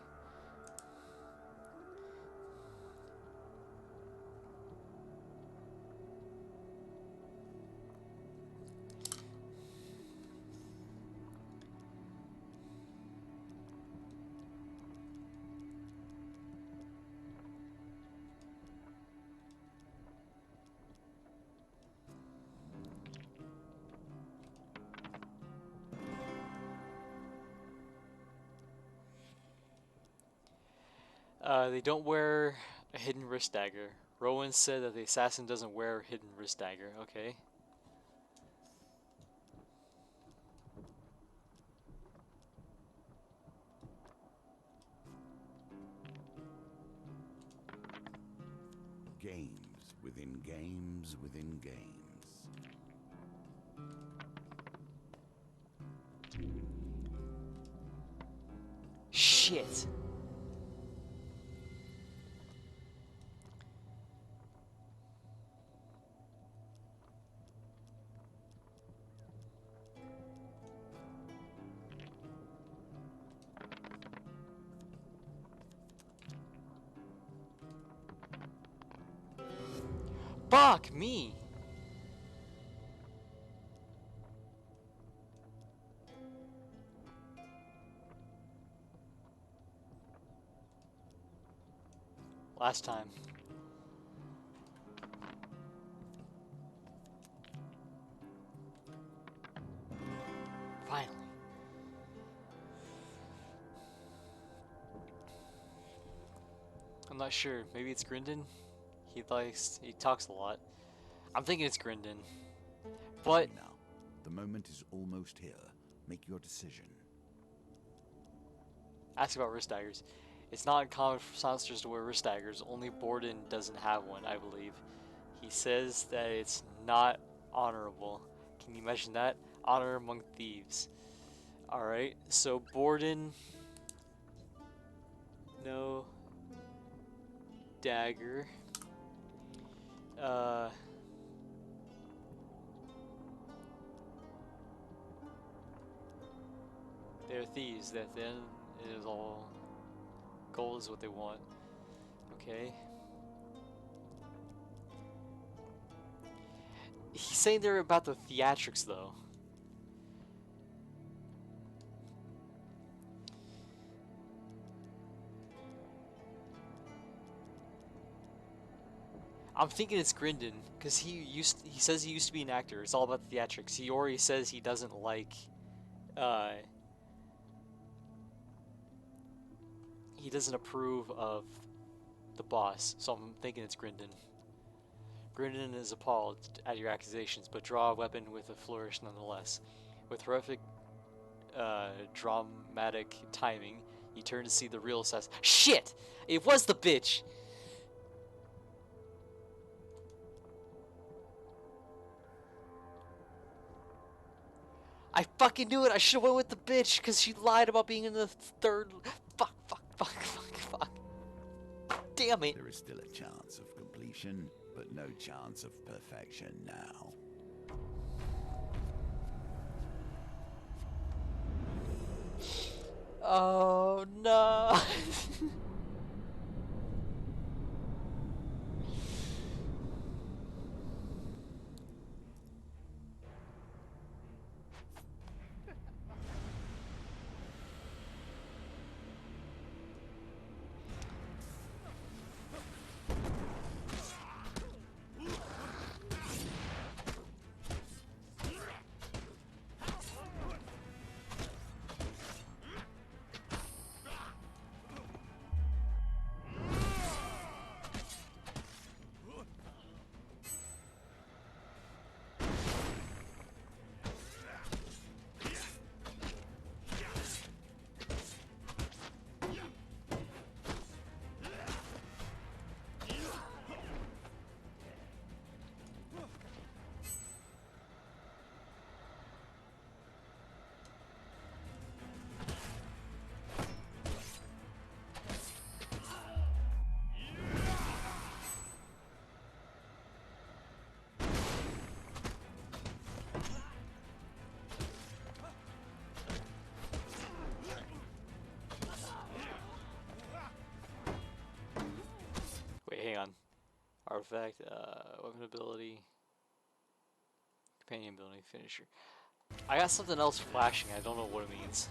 They don't wear a hidden wrist dagger. Rowan said that the assassin doesn't wear a hidden wrist dagger. Okay. Games within games within games. Shit. Fuck me. Last time. I'm not sure. Maybe it's Grindon? He talks a lot. I'm thinking it's Grindon. But Now, the moment is almost here. Make your decision. ask about wrist daggers. It's not uncommon for monsters to wear wrist daggers. Only Borden doesn't have one, I believe. He says that it's not honorable. Can you imagine that? Honor among thieves. Alright, so Borden... No... dagger. They're thieves. That then is all... Gold is what they want. Okay. He's saying they're about the theatrics, though. I'm thinking it's Grindon, because he says he used to be an actor. It's all about the theatrics. He already says he doesn't like, he doesn't approve of the boss, so I'm thinking it's Grindon. Grindon is appalled at your accusations, but draw a weapon with a flourish nonetheless. With horrific, dramatic timing, you turn to see the real assassin. Shit! It was the bitch! I fucking knew it! I should've went with the bitch, because she lied about being in the third... Fuck. Damn it! There is still a chance of completion, but no chance of perfection now. Oh no! Wait, hang on. Artifact, weapon ability, companion ability, finisher. I got something else flashing, I don't know what it means.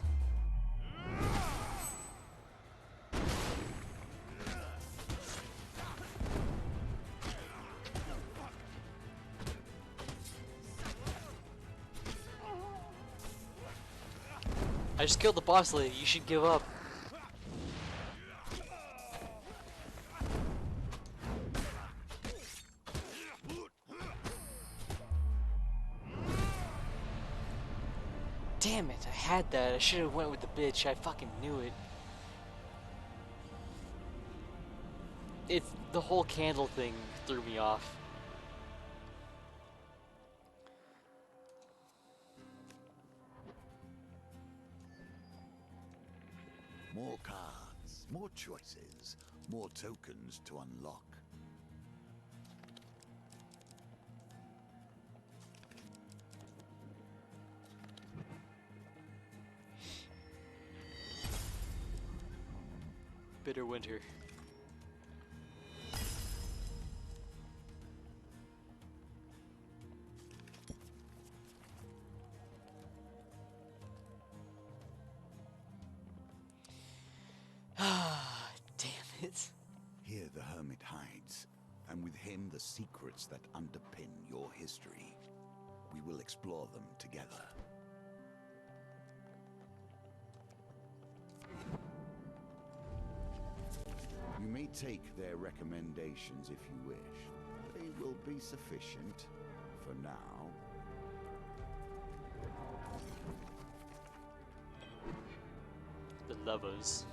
I just killed the boss lady, you should give up. Damn it, I had that. I should have went with the bitch. I fucking knew it. It's the whole candle thing threw me off. More cards, more choices, more tokens to unlock. Bitter winter. Damn it. Here the hermit hides, and with him the secrets that underpin your history. We will explore them together. You may take their recommendations if you wish. They will be sufficient for now. The lovers.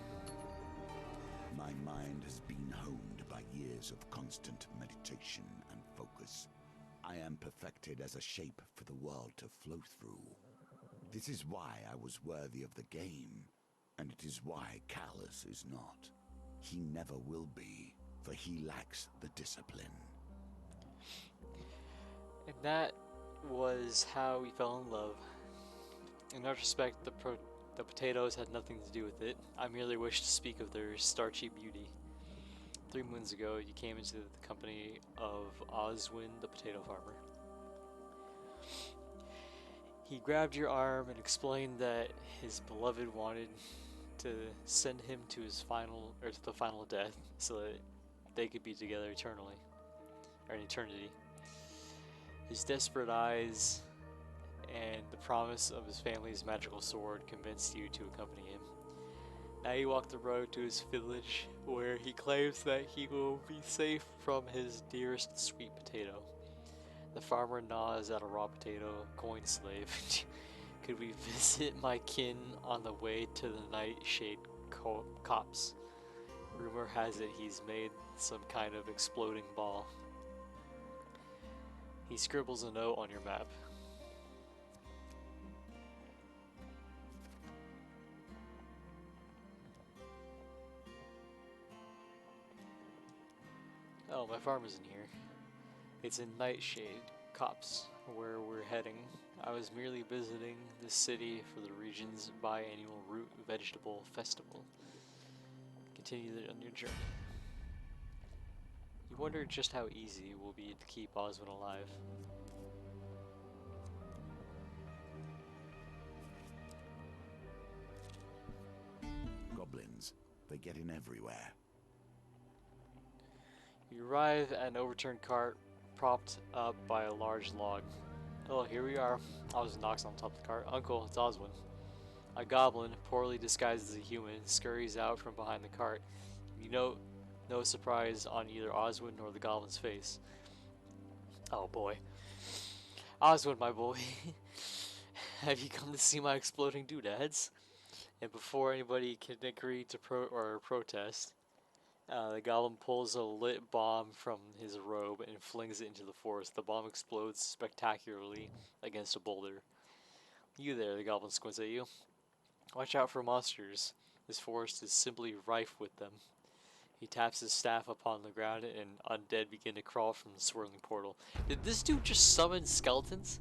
My mind has been honed by years of constant meditation and focus. I am perfected as a shape for the world to flow through. This is why I was worthy of the game, and it is why Callus is not. He never will be, for he lacks the discipline. And that was how we fell in love. In retrospect, the potatoes had nothing to do with it. I merely wished to speak of their starchy beauty. 3 moons ago, you came into the company of Oswin, the potato farmer. He grabbed your arm and explained that his beloved wanted to send him to his to the final death, so that they could be together eternally, or in eternity. His desperate eyes and the promise of his family's magical sword convinced you to accompany him. Now you walk the road to his village, where he claims that he will be safe from his dearest sweet potato. The farmer gnaws at a raw potato, coin slave. Could we visit my kin on the way to the Nightshade Copse? Rumor has it he's made some kind of exploding ball. He scribbles a note on your map. Oh, my farm isn't here. It's in Nightshade Copse, where we're heading. I was merely visiting the city for the region's biannual root vegetable festival. Continue on your journey. You wonder just how easy it will be to keep Oswin alive. Goblins, they get in everywhere. You arrive at an overturned cart propped up by a large log. Oh, here we are. Oswin knocks on top of the cart. Uncle, it's Oswin. A goblin, poorly disguised as a human, scurries out from behind the cart. You note no surprise on either Oswin nor the goblin's face. Oh boy. Oswin, my boy. Have you come to see my exploding doodads? And before anybody can agree to protest, the goblin pulls a lit bomb from his robe and flings it into the forest. The bomb explodes spectacularly against a boulder. You there, the goblin squints at you. Watch out for monsters. This forest is simply rife with them. He taps his staff upon the ground and undead begin to crawl from the swirling portal. Did this dude just summon skeletons?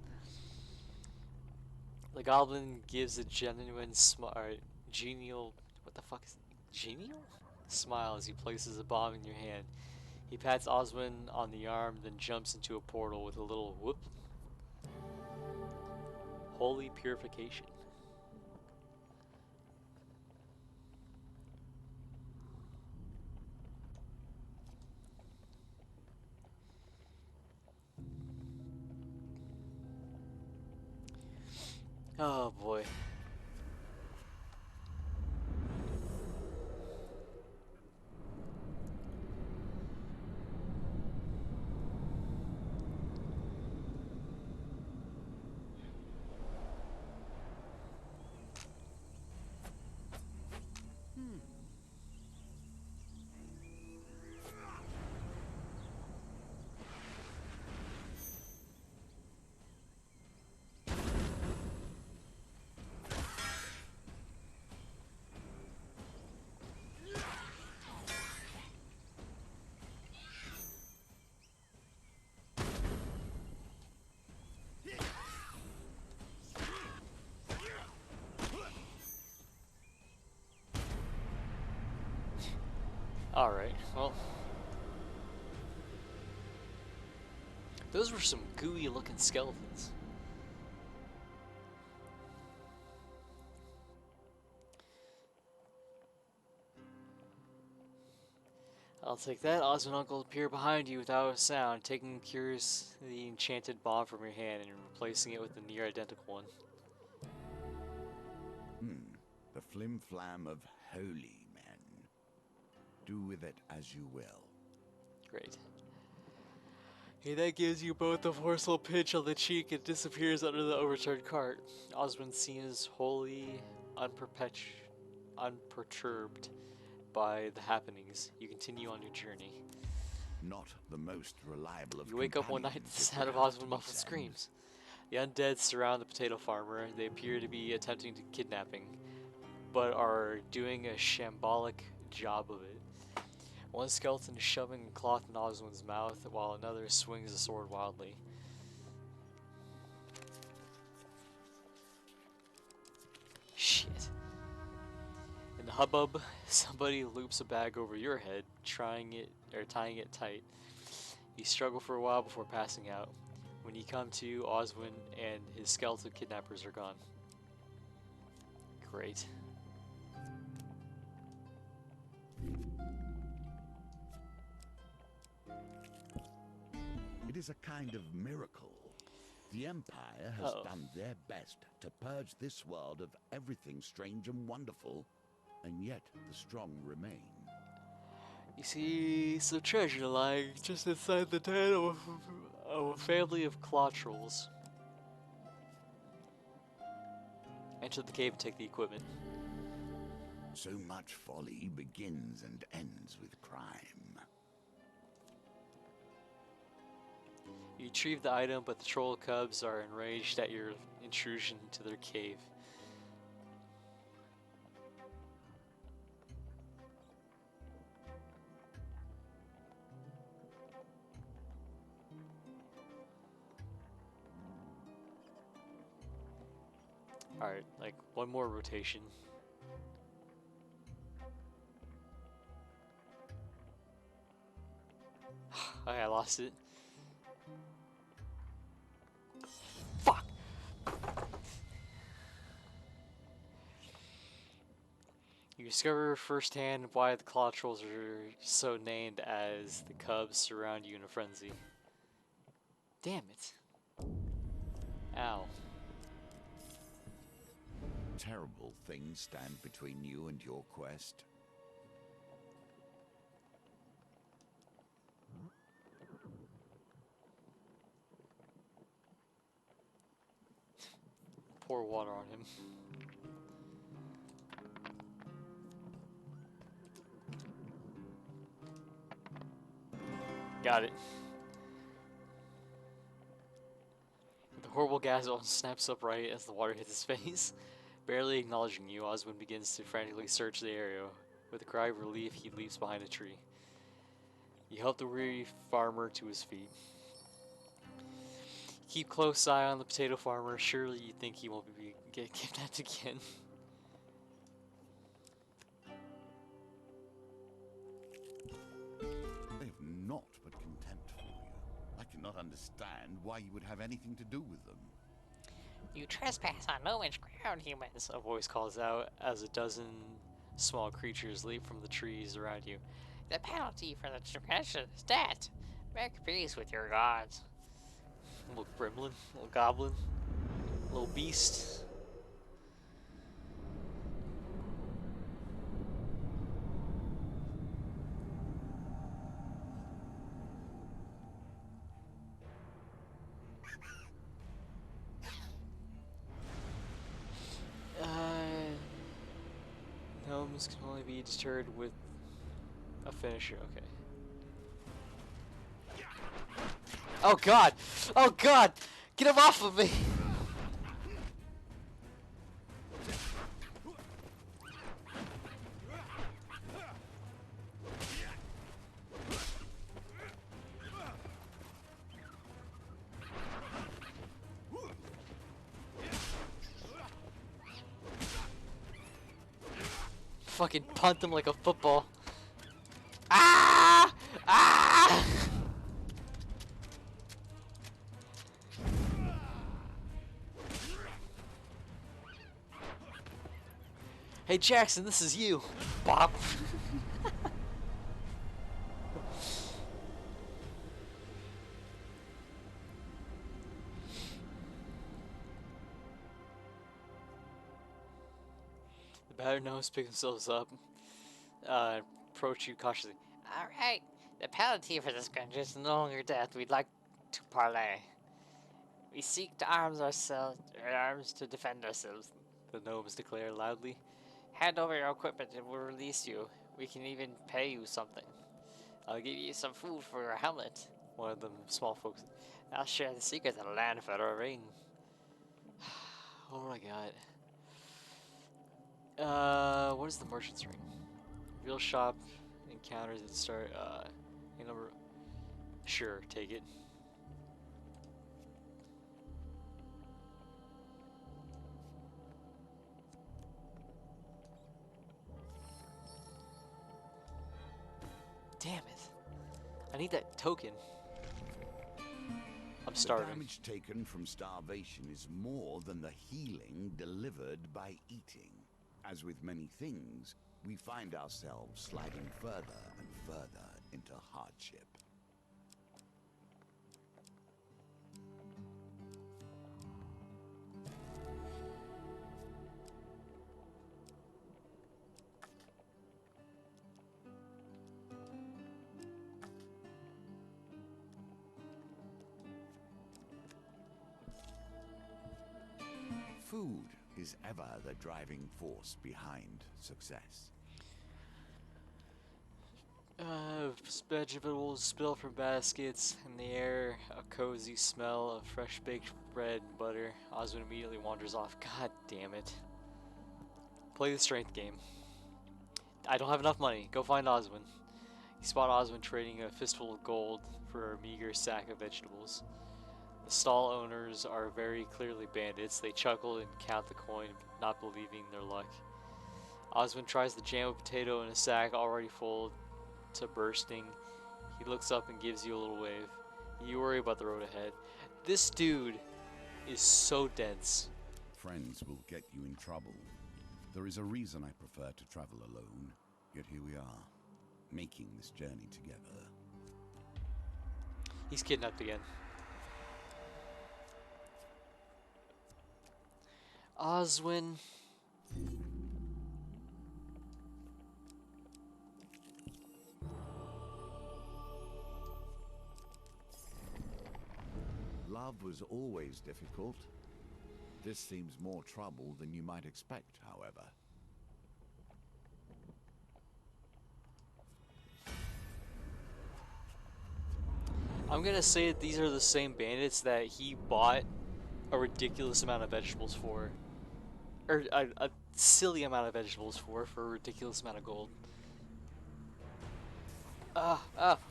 The goblin gives a genuine genial... What the fuck is it? Genial? Smile as he places a bomb in your hand. He pats Oswin on the arm, then jumps into a portal with a little whoop. Holy purification. Oh boy. Alright, well. Those were some gooey looking skeletons. I'll take that. Oswin Uncle appear behind you without a sound, taking Curious the enchanted bomb from your hand and replacing it with the near identical one. The flim-flam of holy men. Do with it as you will. Great. He then gives you both a forceful pinch on the cheek and disappears under the overturned cart. Osmond seems wholly unperturbed by the happenings. You continue on your journey. Not the most reliable of You wake up one night to the companions, it sound of would have Osmond to be muffled said. screams. The undead surround the potato farmer. They appear to be attempting to kidnapping, but are doing a shambolic job of it. One skeleton is shoving a cloth in Oswald's mouth, while another swings a sword wildly. Shit. In the hubbub, somebody loops a bag over your head, tying it tight. You struggle for a while before passing out. When you come to, Oswin and his skeleton kidnappers are gone. Great. It is a kind of miracle. The Empire has done their best to purge this world of everything strange and wonderful, and yet the strong remain. You see some treasure lying just inside the den of a family of claw trolls. Enter the cave and take the equipment. So much folly begins and ends with crime. You retrieve the item, but the troll cubs are enraged at your intrusion into their cave. Alright, like one more rotation. Okay, I lost it. Fuck! You discover firsthand why the claw trolls are so named, as the cubs surround you in a frenzy. Damn it. Ow. Terrible things stand between you and your quest. Pour water on him. Got it. The horrible Gazelle snaps upright as the water hits his face. Barely acknowledging you, Oswin begins to frantically search the area. With a cry of relief, he leaps behind a tree. You help the weary farmer to his feet. Keep close eye on the potato farmer. Surely you think he won't get kidnapped again. They have naught but contempt for you. I cannot understand why you would have anything to do with them. You trespass on no man's ground, humans, a voice calls out as a dozen small creatures leap from the trees around you. The penalty for the transgression is death. Make peace with your gods. Little gremlin, little goblin, little beast. Gnomes can only be deterred with a finisher, okay. Oh god! Oh god! Get him off of me! Fucking punt him like a football. Ah! Ah! Hey Jackson, this is you. Bop. The battered gnomes pick themselves up, approach you cautiously. Alright, the penalty for this crime is no longer death. We'd like to parlay. We seek to arms to defend ourselves. The gnomes declare loudly. Hand over your equipment and we'll release you. We can even pay you something. I'll give you some food for your helmet. One of them small folks. I'll share the secrets of the land for our reign. Oh my god. What is the merchant's ring? Reveal shop encounters at the start. Number. Sure, take it. Damn it. I need that token. I'm starving. The damage taken from starvation is more than the healing delivered by eating. As with many things, we find ourselves sliding further and further into hardship. Food is ever the driving force behind success. Vegetables spill from baskets. In the air, a cozy smell of fresh baked bread and butter. Oswin immediately wanders off. God damn it. Play the strength game. I don't have enough money. Go find Oswin. You spot Oswin trading a fistful of gold for a meager sack of vegetables. The stall owners are very clearly bandits. They chuckle and count the coin, not believing their luck. Oswin tries to jam a potato in a sack already full to bursting. He looks up and gives you a little wave. You worry about the road ahead. This dude is so dense. Friends will get you in trouble. There is a reason I prefer to travel alone, yet here we are, making this journey together. He's kidnapped again. Oswin. Love was always difficult. This seems more trouble than you might expect, however. I'm gonna say that these are the same bandits that he bought a ridiculous amount of vegetables for. Or a silly amount of vegetables for a ridiculous amount of gold.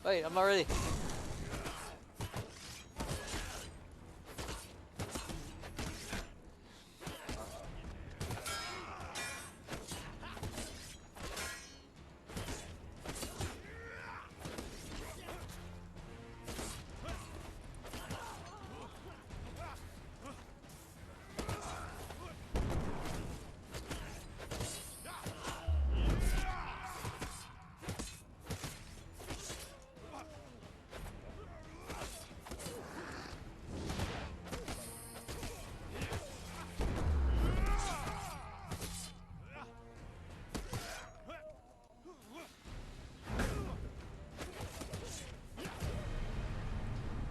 Wait, I'm not ready.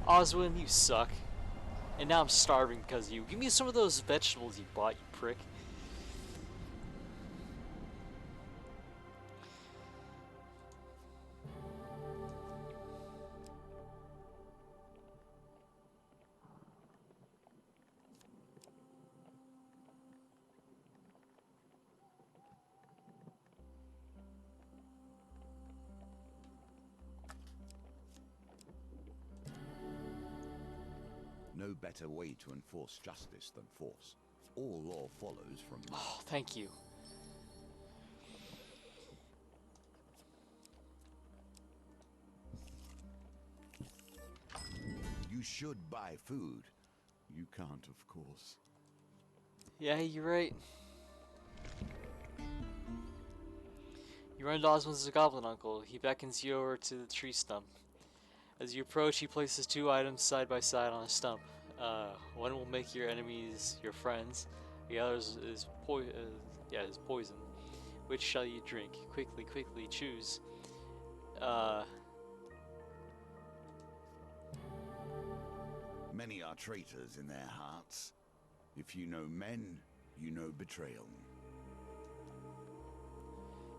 Oswin, you suck. And now I'm starving because of you. Give me some of those vegetables you bought, you prick. No better way to enforce justice than force. All law follows from law. Oh, thank you. You should buy food. You can't, of course. Yeah, you're right. You run into Oswin's goblin uncle. He beckons you over to the tree stump. As you approach, he places two items side by side on a stump. One will make your enemies your friends. The other is poison. Which shall you drink? Quickly, quickly, choose. Uh, Many are traitors in their hearts. If you know men, you know betrayal.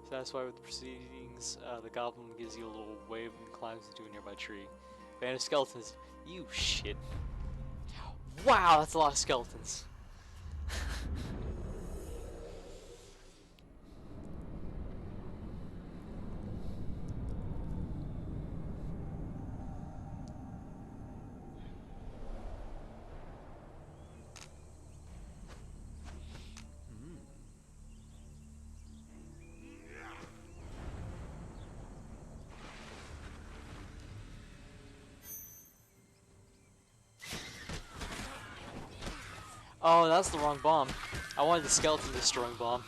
Satisfied with the proceedings, the goblin gives you a little wave and climbs into a nearby tree. Band of skeletons. You shit. Wow, that's a lot of skeletons. Oh, that's the wrong bomb. I wanted the skeleton destroying bomb.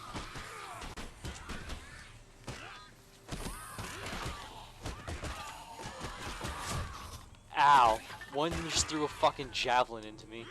Ow. One just threw a fucking javelin into me.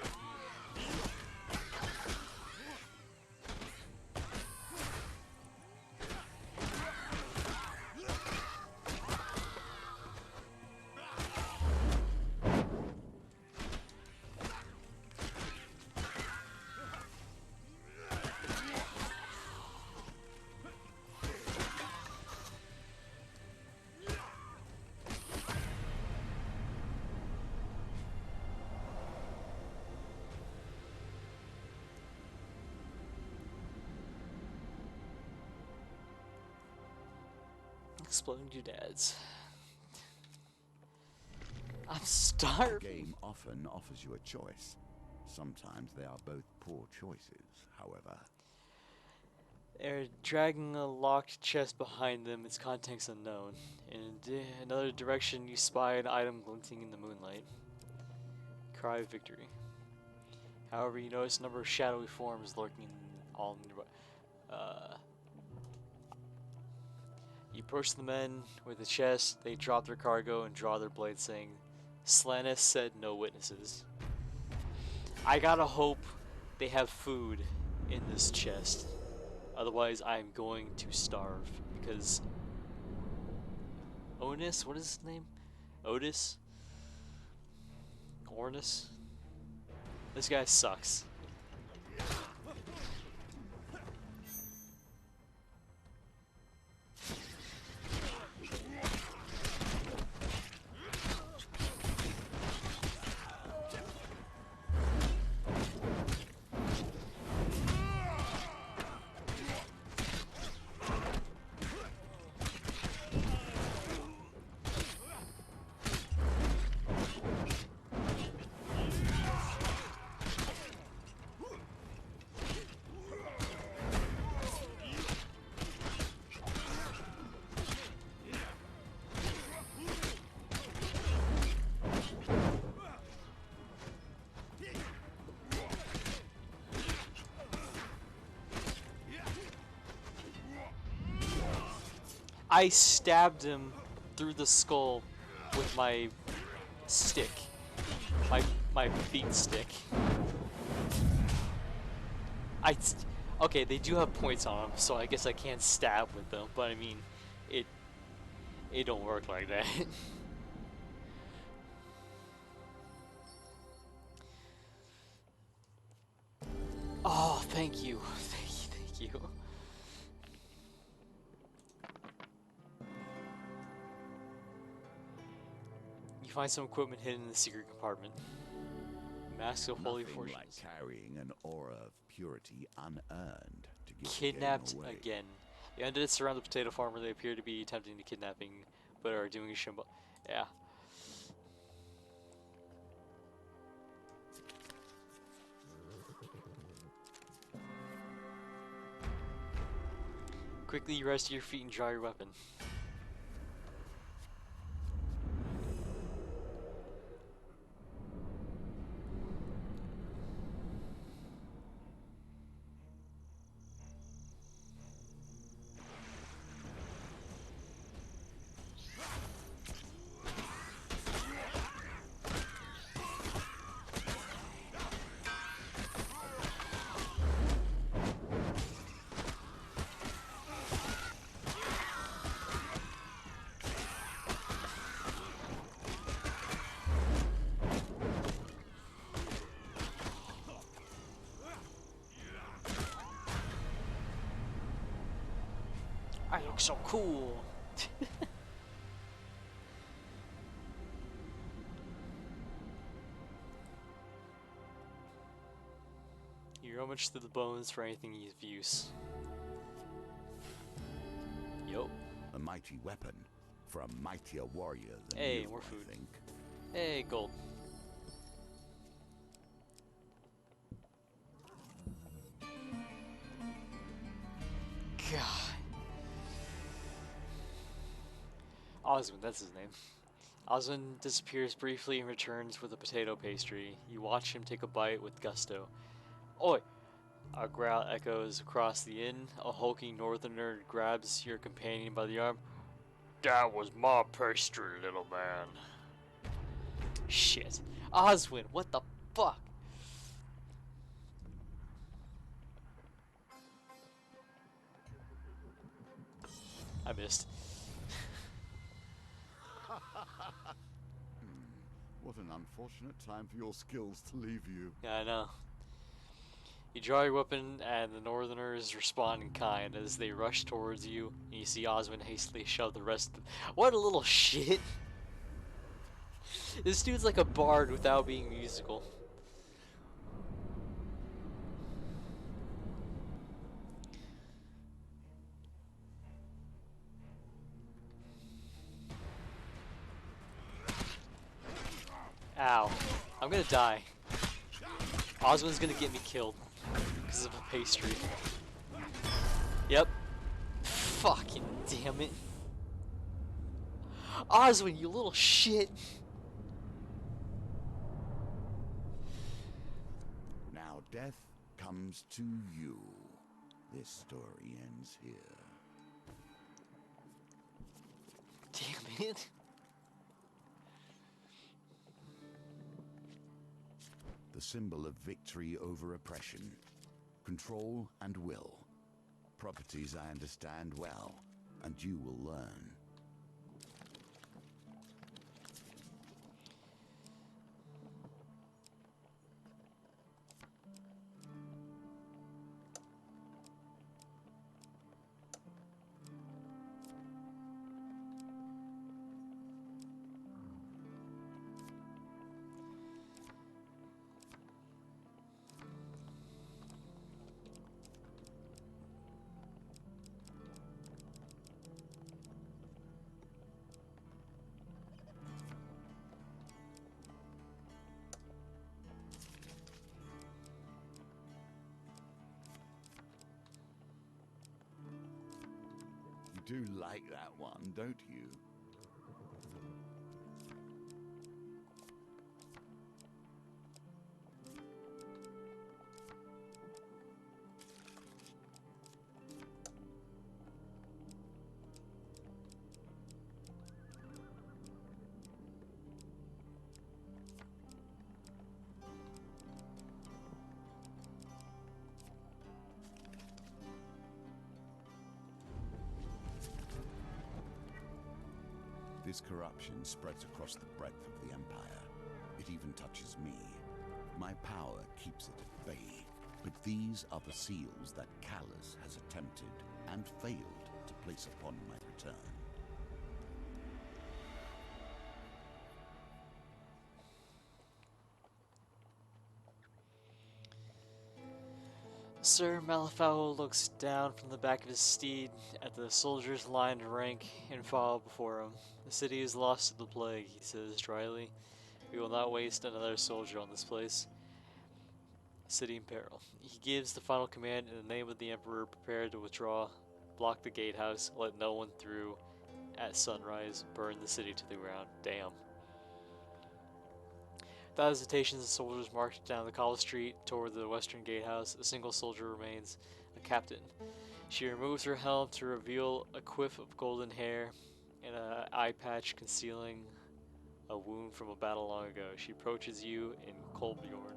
Exploding doodads. I'm The starving. game often offers you a choice. Sometimes they are both poor choices, however. They're dragging a locked chest behind them, its contents unknown. In another direction, you spy an item glinting in the moonlight. Cry of victory. However, you notice a number of shadowy forms lurking all nearby. You approach the men with the chest, they drop their cargo and draw their blades, saying, Slannis said no witnesses. I gotta hope they have food in this chest. Otherwise, I'm going to starve. Because Onus, what is his name? Otis? Ornus? This guy sucks. I stabbed him through the skull with my stick. My beat stick. Okay, they do have points on them, so I guess I can't stab with them, but I mean, it don't work like that. Oh, thank you. Thank you. You find some equipment hidden in the secret compartment. Mask of holy Nothing fortunes. like carrying an aura of purity unearned to give the Kidnapped game away. again. The undead surround the potato farmer. They appear to be attempting to kidnapping, but are doing a shimbo. Yeah. Quickly rise to your feet and draw your weapon. look so cool. You're rummaged through the bones for anything of use. Yup. A mighty weapon for a mightier warrior than Hey, you, more I food. think. Hey, gold. God. Osmond, that's his name. Osmond disappears briefly and returns with a potato pastry. You watch him take a bite with gusto. Oi! A growl echoes across the inn. A hulking northerner grabs your companion by the arm. That was my pastry, little man. Shit. Oswin, what the fuck? I missed. What an unfortunate time for your skills to leave you. Yeah, I know. You draw your weapon, and the Northerners respond in kind as they rush towards you. And you see Osmond hastily shove the rest of What a little shit! This dude's like a bard without being musical. Ow. I'm gonna die. Osmond's gonna get me killed because of a pastry. Yep. Fucking damn it. Osmond, you little shit. Now death comes to you. This story ends here. Damn it. The symbol of victory over oppression. Control and will. Properties I understand well, and you will learn. You do like that one, don't you? This corruption spreads across the breadth of the Empire. It even touches me. My power keeps it at bay. But these are the seals that Callus has attempted and failed to place upon my return. Sir Malifaux looks down from the back of his steed at the soldiers lined rank and file before him. The city is lost to the plague, he says dryly. We will not waste another soldier on this place. City in peril. He gives the final command in the name of the Emperor, prepared to withdraw, block the gatehouse, let no one through at sunrise, burn the city to the ground. Damn. Without hesitation, the soldiers marched down the cobble street toward the western gatehouse. A single soldier remains, a captain. She removes her helm to reveal a quiff of golden hair and an eye patch concealing a wound from a battle long ago. She approaches you in Kolbjorn.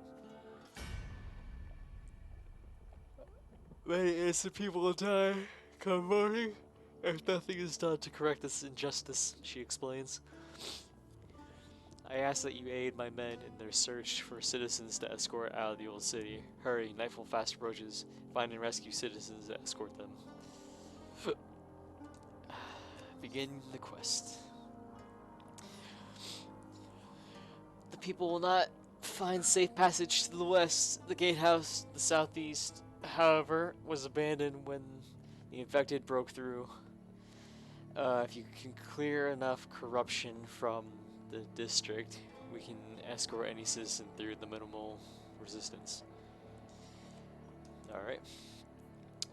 Many innocent people will die come morning if nothing is done to correct this injustice, she explains. I ask that you aid my men in their search for citizens to escort out of the old city. Hurry, nightfall fast approaches. Find and rescue citizens to escort them. begin the quest. The people will not find safe passage to the west. The gatehouse, the southeast, however, was abandoned when the infected broke through. If you can clear enough corruption from the district, we can escort any citizen through the minimal resistance. Alright.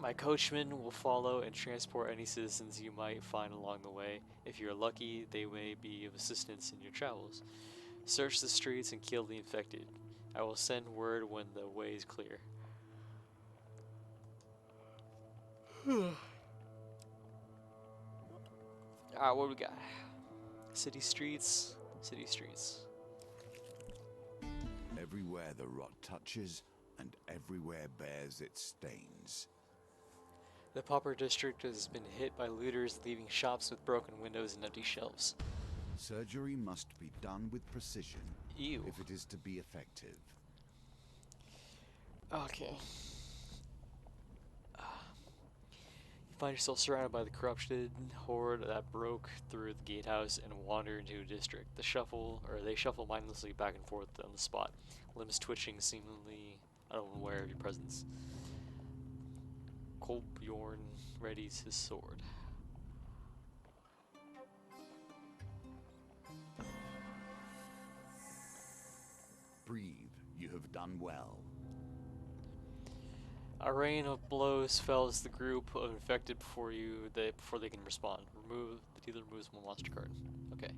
My coachman will follow and transport any citizens you might find along the way. If you're lucky, they may be of assistance in your travels. Search the streets and kill the infected. I will send word when the way is clear. Alright, what do we got? City streets, city streets. Everywhere the rot touches, and everywhere bears its stains. The Pauper district has been hit by looters leaving shops with broken windows and empty shelves. Surgery must be done with precision Ew. if it is to be effective. Okay. You find yourself surrounded by the corrupted horde that broke through the gatehouse and wander into a district. They shuffle mindlessly back and forth on the spot, limbs twitching, seemingly unaware of your presence. Kolbjorn readies his sword. Breathe, you have done well. A rain of blows fells the group of infected before they can respond. The dealer removes one monster card. Okay.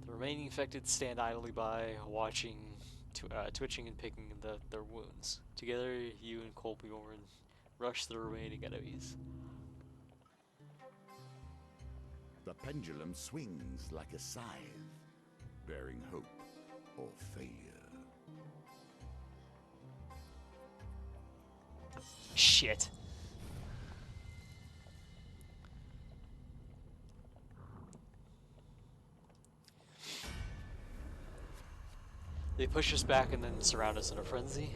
The remaining infected stand idly by, watching, twitching and picking their wounds. Together, you and Kolbjorn rush the remaining enemies. The pendulum swings like a scythe, bearing hope or failure. Shit. They push us back and then surround us in a frenzy.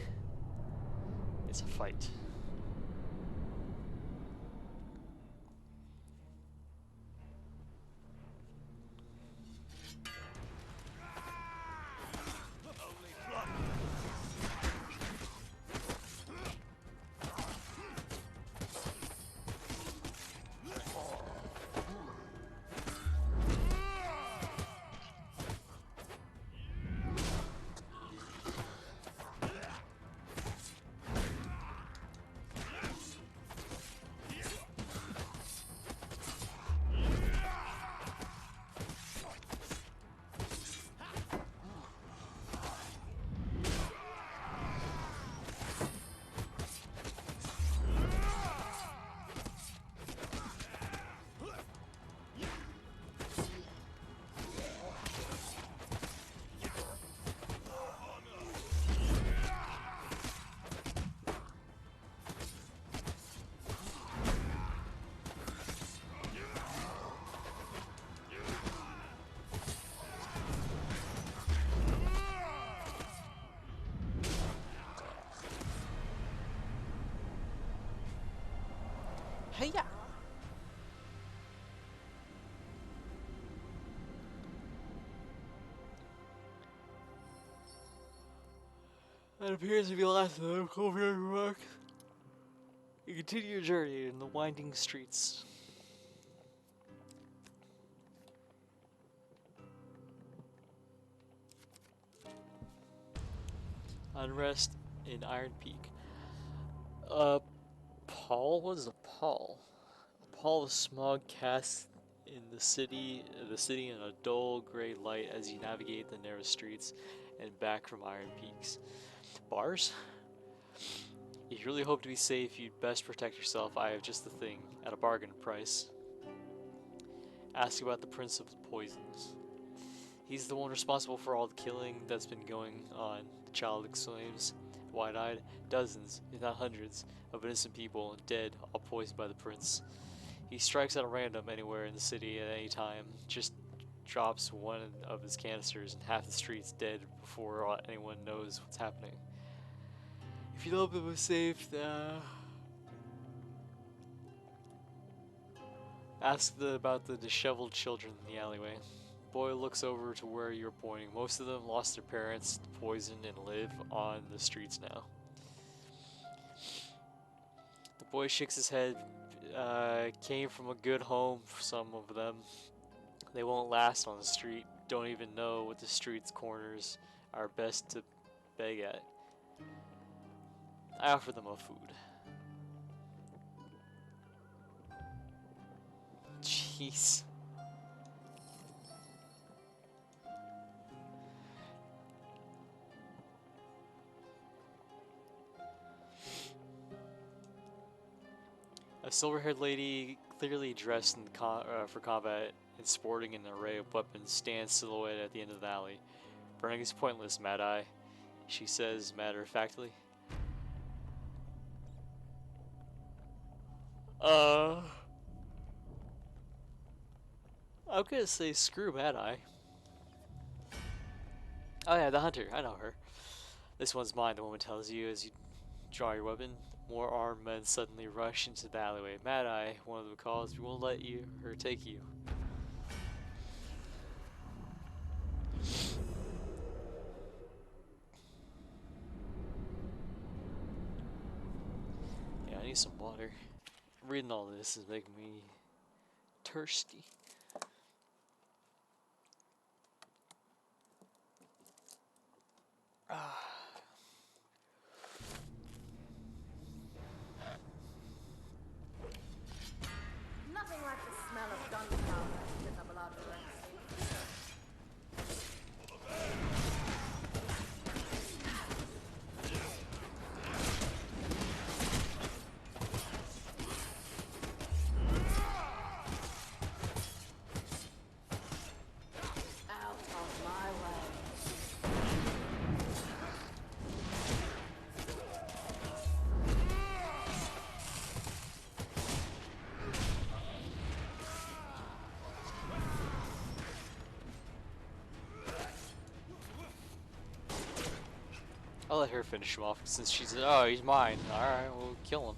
It's a fight. Hey-ya! That appears to be the last of them. Over remark. You continue your journey in the winding streets. Unrest in Iron Peak. Pall? What is a pall? A pall of smog casts in the city in a dull gray light as you navigate the narrow streets and back from Iron Peaks. Bars? If you really hope to be safe, you'd best protect yourself. I have just the thing, at a bargain price. Ask about the Prince of the Poisons. He's the one responsible for all the killing that's been going on. The child exclaims, wide-eyed. Dozens, if not hundreds, of innocent people dead, all poisoned by the prince. He strikes at random anywhere in the city at any time, just drops one of his canisters and half the street's dead before anyone knows what's happening. If you know it was safe, About the disheveled children in the alleyway. Boy looks over to where you're pointing. Most of them lost their parents to poison and live on the streets now. The boy shakes his head. Came from a good home for some of them. They won't last on the street. Don't even know what the street's corners are best to beg at. I offer them a food. Jeez. A silver-haired lady, clearly dressed in for combat and sporting an array of weapons, stands silhouetted at the end of the alley. Burning is pointless, Mad Eye, she says matter-of-factly. I'm gonna say screw Mad Eye. Oh yeah, the hunter, I know her. This one's mine, the woman tells you as you draw your weapon. More armed men suddenly rush into the alleyway. Mad Eye, one of them calls, we won't let her take you. Yeah, I need some water. Reading all this is making me thirsty. Nothing like the smell of gunpowder to get the blood racing. Out of my way. I'll let her finish him off since she said, oh, he's mine. Alright, we'll kill him.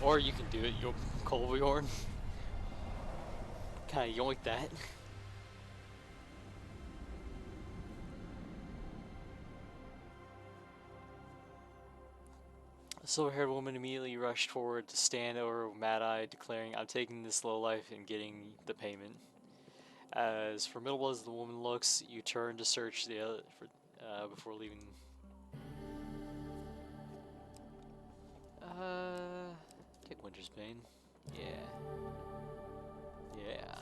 Or you can do it, you Colbjorn. Kinda yoink that. The silver-haired woman immediately rushed forward to stand over Mad Eye, declaring, I'm taking this low life and getting the payment. As formidable as the woman looks, you turn to search the other before leaving. Take Winter's Bane. Yeah. Yeah.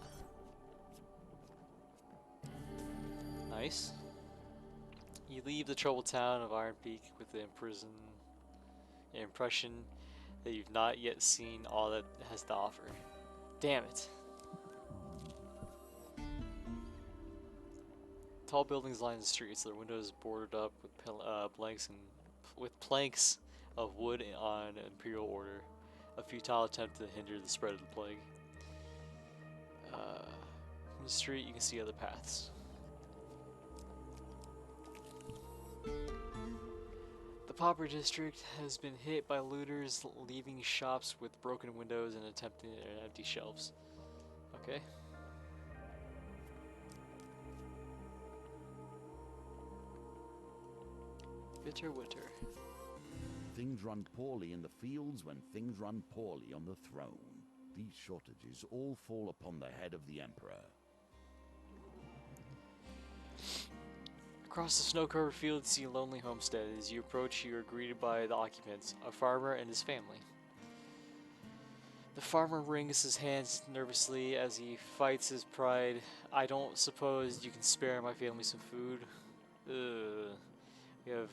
Nice. You leave the troubled town of Iron Peak with the impression that you've not yet seen all that it has to offer. Damn it. Tall buildings line the streets, their windows boarded up with planks of wood on imperial order. A futile attempt to hinder the spread of the plague. From the street, you can see other paths. The Pauper District has been hit by looters leaving shops with broken windows and attempting empty shelves. Okay. Bitter winter. Things run poorly in the fields when things run poorly on the throne. These shortages all fall upon the head of the Emperor. Across the snow-covered field, you see a lonely homestead. As you approach, you are greeted by the occupants, a farmer and his family. The farmer wrings his hands nervously as he fights his pride. I don't suppose you can spare my family some food? Ugh. We have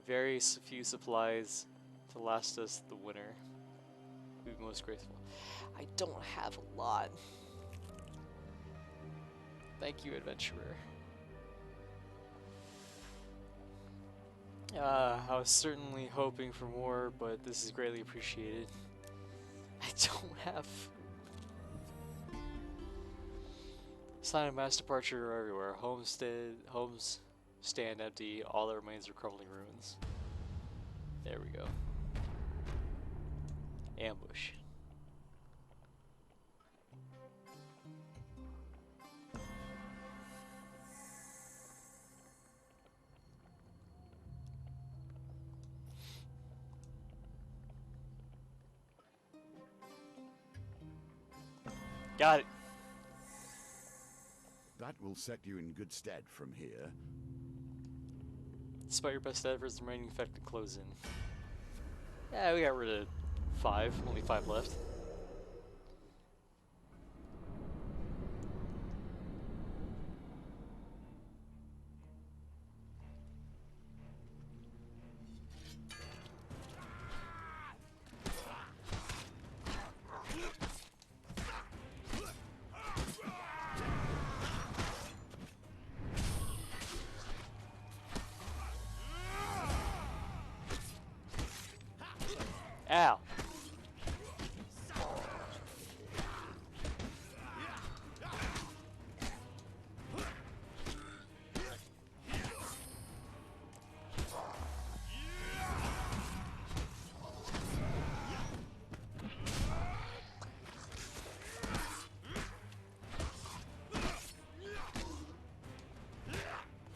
very few supplies to last us the winter. We'd be most grateful. I don't have a lot. Thank you, adventurer. I was certainly hoping for more, but this is greatly appreciated. I don't have... Sign of mass departure are everywhere. Homes stand empty. All that remains are crumbling ruins. There we go. Ambush. Got it. That will set you in good stead from here. Despite your best efforts, the remaining infected close in. Yeah, we got rid of 5. Only 5 left. Ow.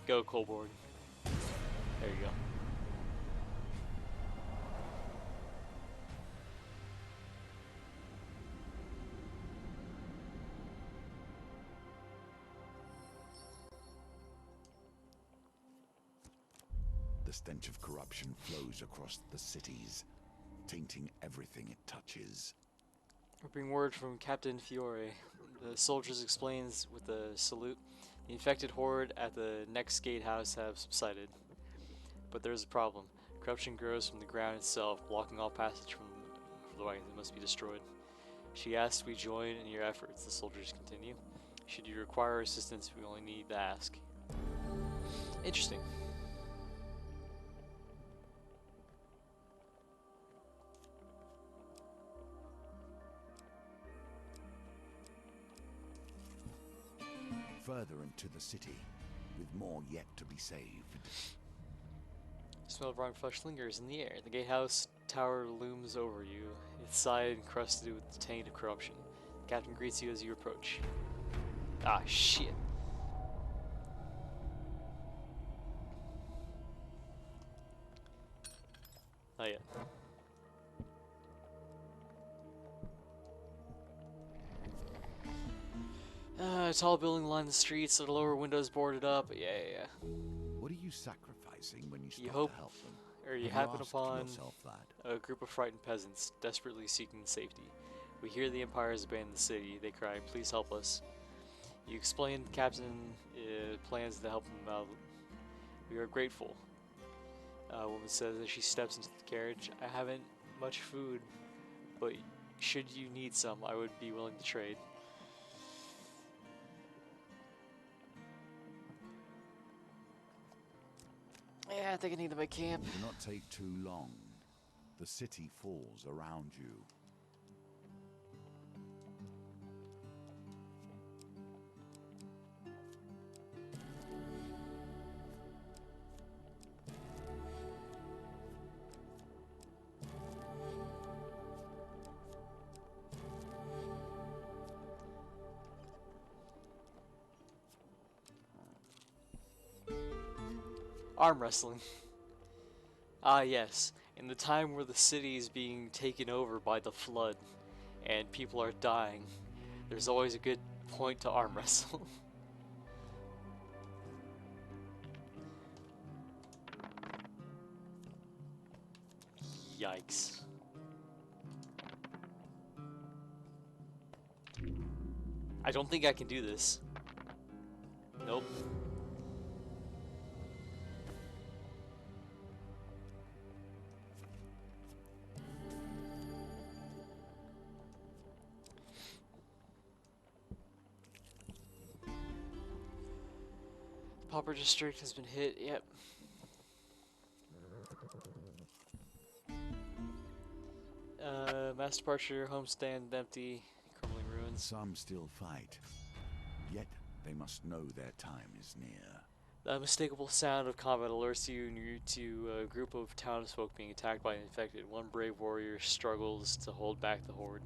Go, Colborn. There you go. The stench of corruption flows across the cities, tainting everything it touches. We bring word from Captain Fiore. The soldiers explains with a salute. The infected horde at the next gatehouse have subsided. But there's a problem. Corruption grows from the ground itself, blocking all passage for the wagons that must be destroyed. She asks we join in your efforts, the soldiers continue. Should you require assistance, we only need to ask. Interesting. Further into the city, with more yet to be saved. The smell of rotten flesh lingers in the air. The gatehouse tower looms over you, its side encrusted with the taint of corruption. The captain greets you as you approach. Ah, shit. Not yet. A tall building lined the streets, the lower windows boarded up. Yeah. What are you sacrificing when you stop hope- to help them? Or you Have happen asked upon yourself that? a group of frightened peasants desperately seeking safety. We hear the Empire has abandoned the city. They cry, "Please help us." You explain the captain plans to help them out. We are grateful. A woman says as she steps into the carriage, "I haven't much food, but should you need some, I would be willing to trade." Yeah, I think I need to make camp. Do not take too long. The city falls around you. Arm wrestling. Ah, yes. In the time where the city is being taken over by the flood and people are dying, there's always a good point to arm wrestle. Yikes. I don't think I can do this. Nope. Pauper district has been hit, yep. Mass departure, homestand empty, crumbling ruins. Some still fight, yet they must know their time is near. The unmistakable sound of combat alerts you to a group of townsfolk being attacked by an infected. One brave warrior struggles to hold back the horde.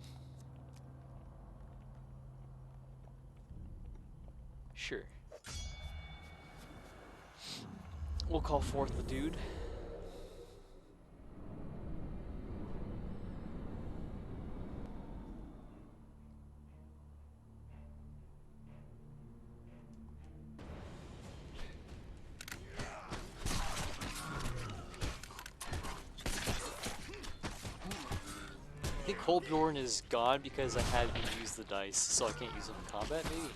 Sure. We'll call forth the dude. think Kolbjorn is gone because I had him use the dice, so I can't use him in combat, maybe?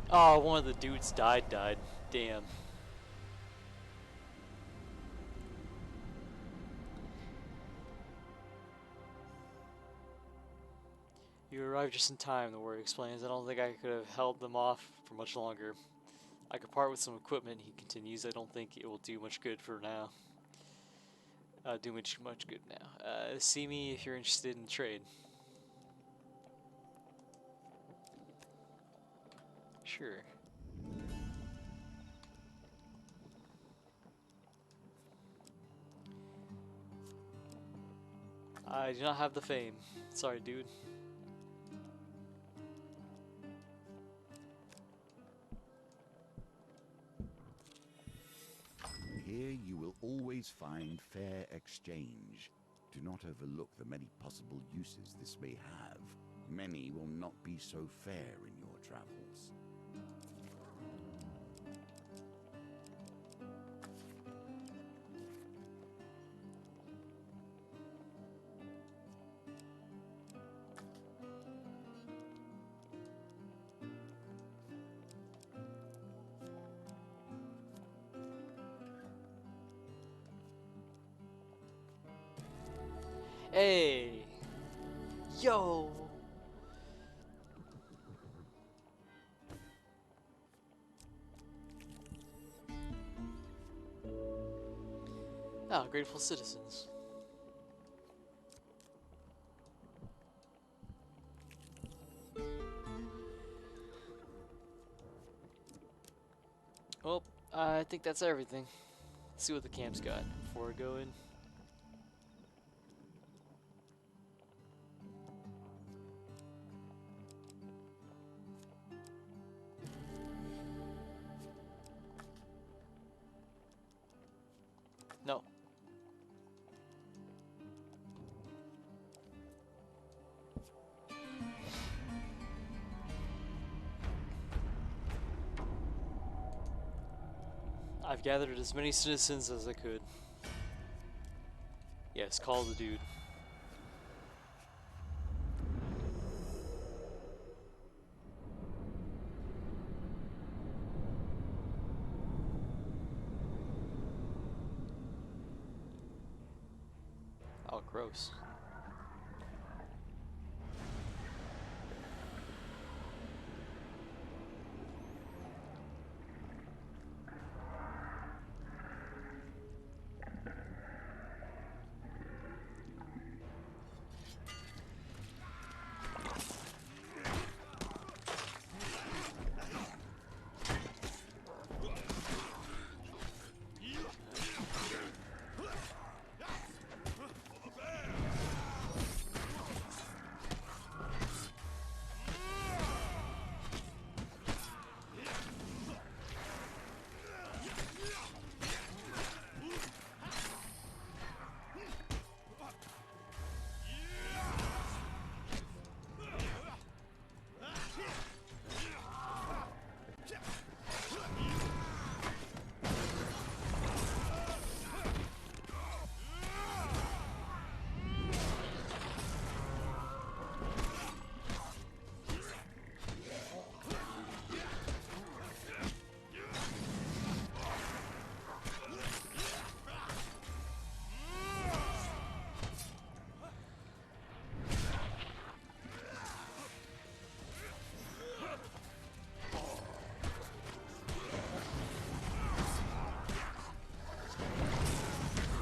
Oh, one of the dudes died. Damn. You arrived just in time, the word explains. I don't think I could have held them off for much longer. I could part with some equipment, he continues. I don't think it will do much good for now. Do much good now. See me if you're interested in trade. Sure. I do not have the fame. Sorry, dude. Here you will always find fair exchange. Do not overlook the many possible uses this may have. Many will not be so fair in your travels. Hey! Yo! Ah, grateful citizens. Well, I think that's everything. Let's see what the camp's got before I go in. No. I've gathered as many citizens as I could. Yes, call the dude. Oh, gross.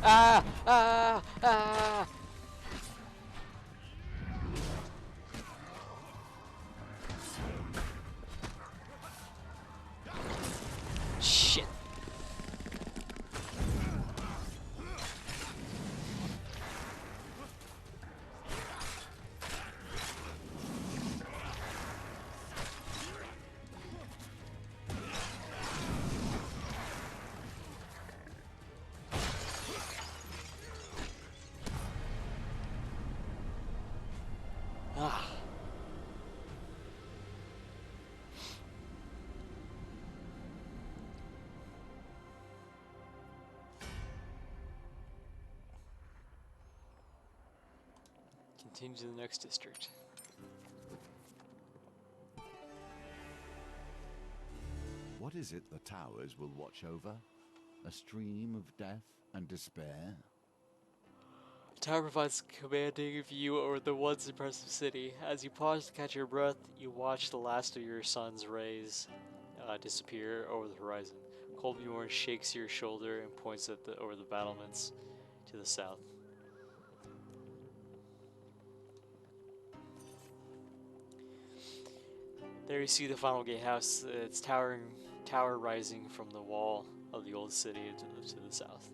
Ah! Ah! Ah! continue to the next district. What is it the towers will watch over? A stream of death and despair? The tower provides a commanding view over the once impressive city. As you pause to catch your breath, you watch the last of your sun's rays disappear over the horizon. Kolbjorn shakes your shoulder and points at over the battlements to the south. There you see the final gatehouse. Its tower rising from the wall of the old city to the south.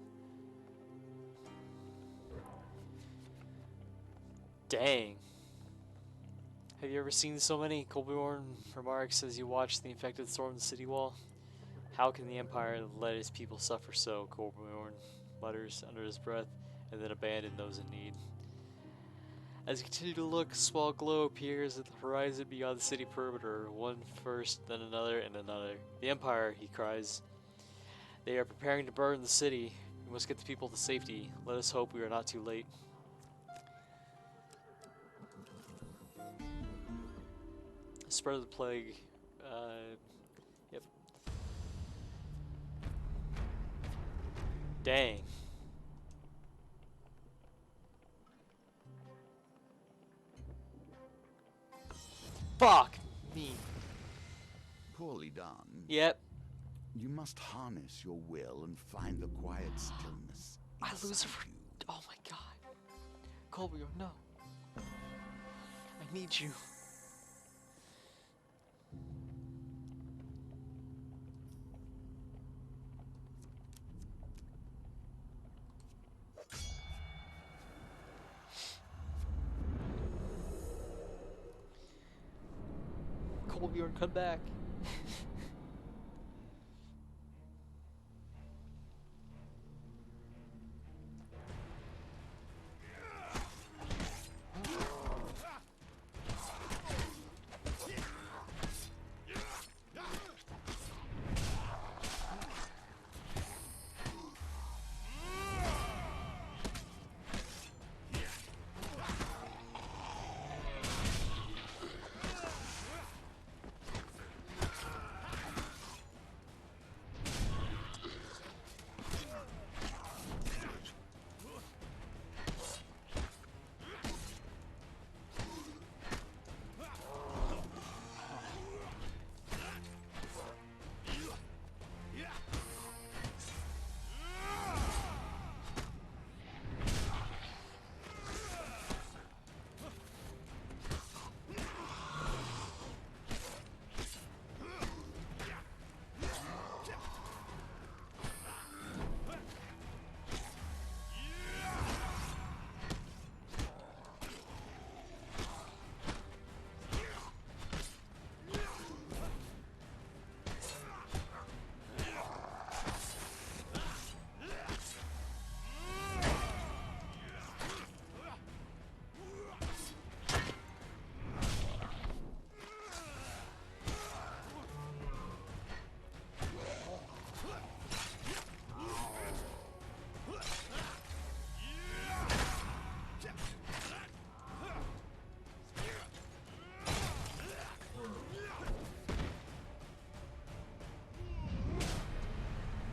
Dang. Have you ever seen so many? Kolbjorn remarks as you watch the infected storm the city wall. How can the Empire let its people suffer so? Kolbjorn mutters under his breath, and then abandon those in need. As you continue to look, a small glow appears at the horizon beyond the city perimeter. One first, then another, and another. The Empire, he cries. They are preparing to burn the city. We must get the people to safety. Let us hope we are not too late. Spread of the plague. Yep. Dang. Fuck me. Poorly done. Yep. You must harness your will and find the quiet stillness. I lose inside her. you. Oh my god. Kolbjorn, no. I need you. Kolbjorn, come back.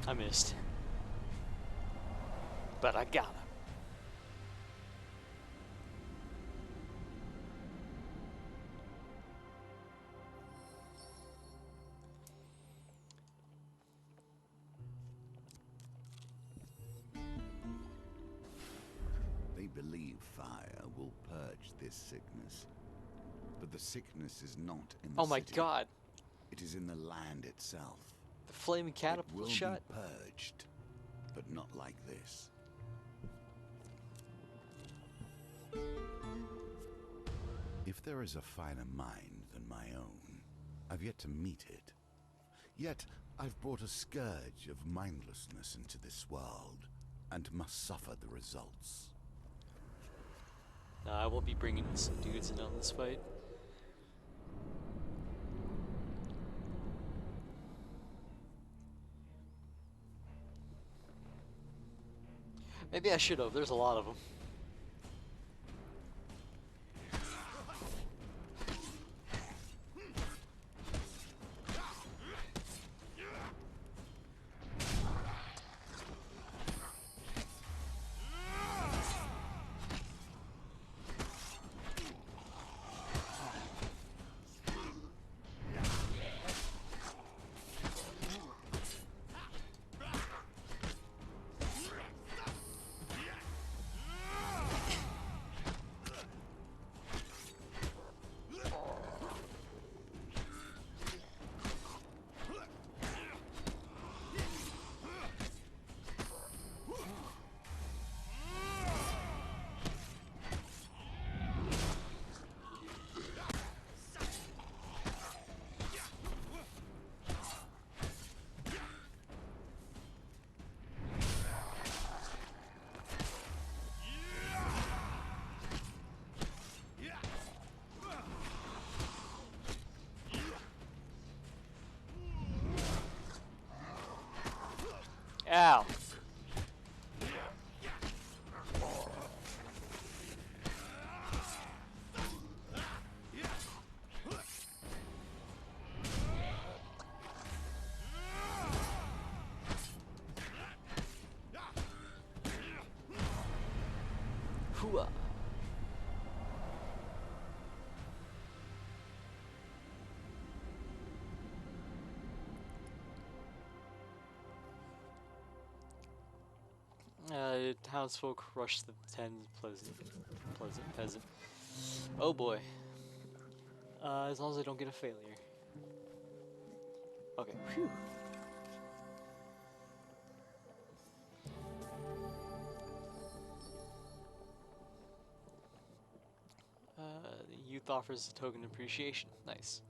I missed. But I got him. They believe fire will purge this sickness. But the sickness is not in the Oh my city. god. It is in the land itself. The flaming It will catapult shot. be purged, but not like this. If there is a finer mind than my own, I've yet to meet it. Yet I've brought a scourge of mindlessness into this world, and must suffer the results. Nah, I won't be bringing some dudes in on this fight. Maybe I should have. There's a lot of them. Ow! Hooah! Townsfolk rush the ten pleasant peasant. Oh boy. As long as I don't get a failure. Okay. Phew. The youth offers a token of appreciation. Nice.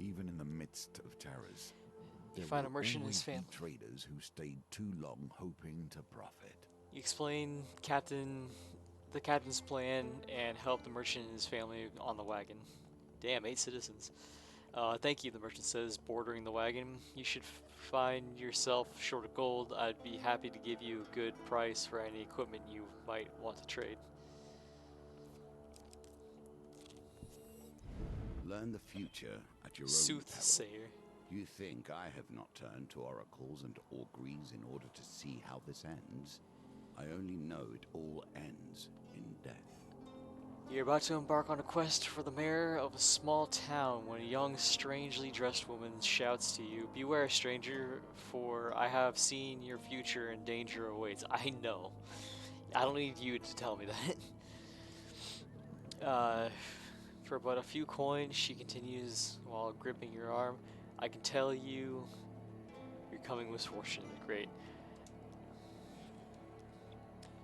Even in the midst of terrors, You there find a will merchant and his always be family. traders who stayed too long hoping to profit. You explain the captain's plan and help the merchant and his family on the wagon. Damn, 8 citizens. Thank you, the merchant says, bordering the wagon. You should find yourself short of gold. I'd be happy to give you a good price for any equipment you might want to trade. Learn the future at your own peril. Soothsayer. You think I have not turned to oracles and auguries in order to see how this ends? I only know it all ends in death. You're about to embark on a quest for the mayor of a small town when a young, strangely dressed woman shouts to you, "Beware, stranger, for I have seen your future and danger awaits." I know. I don't need you to tell me that. For about a few coins, she continues while gripping your arm. I can tell you your coming misfortune. Great.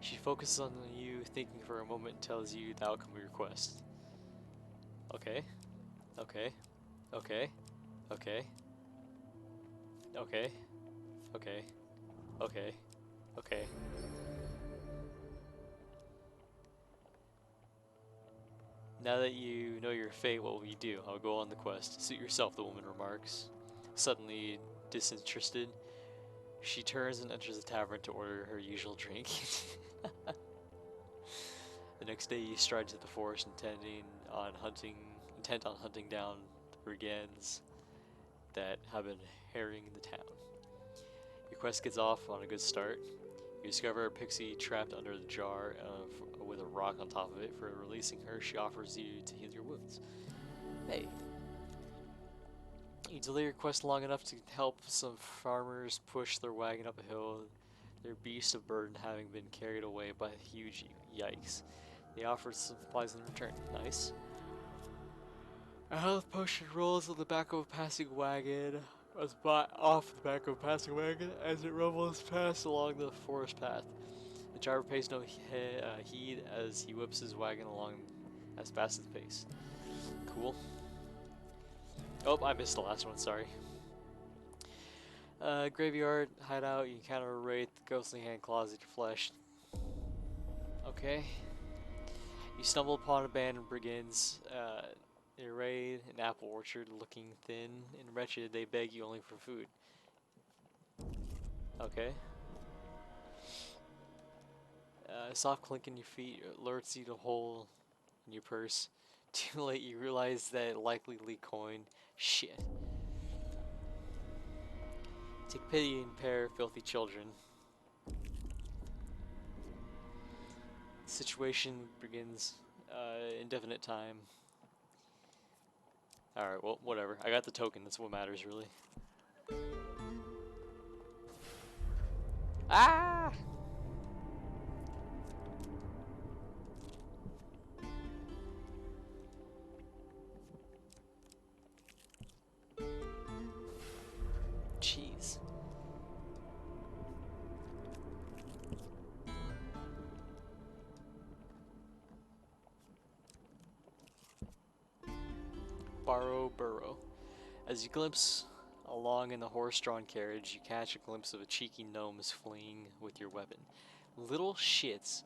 She focuses on you, thinking for a moment, and tells you the outcome of your quest. Okay. Okay. Okay. Okay. Okay. Okay. Okay. Okay. Now that you know your fate, what will you do? I'll go on the quest. Suit yourself, the woman remarks. Suddenly disinterested, she turns and enters the tavern to order her usual drink. The next day you stride to the forest intent on hunting down the brigands that have been harrying the town. Your quest gets off on a good start. You discover a pixie trapped under the jar with a rock on top of it. For releasing her, she offers you to heal your wounds. Hey. You delay your quest long enough to help some farmers push their wagon up a hill, their beast of burden having been carried away by a huge yikes. They offer some supplies in return. Nice. A health potion rolls on the back of a passing wagon, off the back of a passing wagon as it rumbles past along the forest path. The driver pays no heed as he whips his wagon along as fast as pace. Cool. Oh, I missed the last one, sorry. Graveyard, hideout, you encounter a wraith, ghostly hand claws at your flesh. Okay. You stumble upon abandoned brigands. They raid an apple orchard, looking thin and wretched. They beg you only for food. Okay. Soft clink in your feet alerts you to a hole in your purse. Too late, you realize that it likely leaked coin. Shit. Take pity and pair filthy children. Situation begins indefinite time. Alright, well, whatever. I got the token, that's what matters, really. Ah! Jeez. Borrow Burrow. As you glimpse along in the horse-drawn carriage, you catch a glimpse of a cheeky gnomes fleeing with your weapon. Little shits.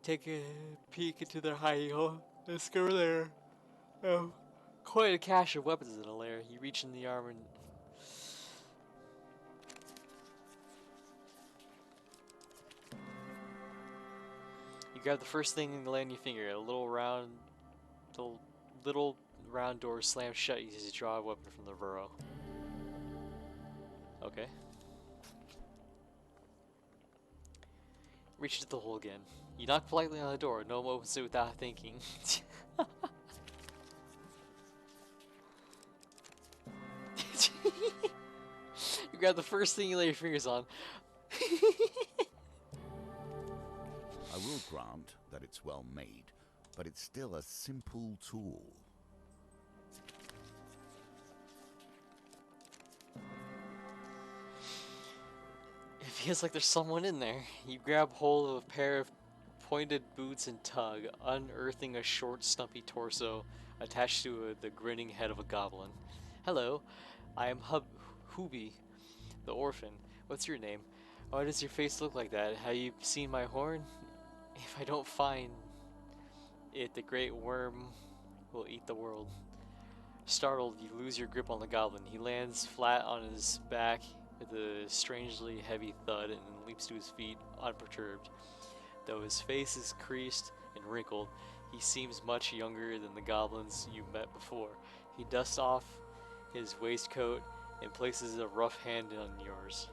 Take a peek into their hiding hole. Let's go there. Oh, quite a cache of weapons in the lair. You reach in the arm and you grab the first thing in the land you finger. The little round door slams shut as you draw a weapon from the burrow. Okay. Reach into the hole again. You knock politely on the door. No one opens it without thinking. You grab the first thing you lay your fingers on. I will grant that it's well made, but it's still a simple tool. It feels like there's someone in there. You grab hold of a pair of pointed boots and tug, unearthing a short, stumpy torso attached to the grinning head of a goblin. Hello, I am Hubie, the orphan. What's your name? Why does your face look like that? Have you seen my horn? If I don't find it, the great worm will eat the world. Startled, you lose your grip on the goblin. He lands flat on his back with a strangely heavy thud and leaps to his feet unperturbed. Though his face is creased and wrinkled, he seems much younger than the goblins you met before. He dusts off his waistcoat and places a rough hand on yours.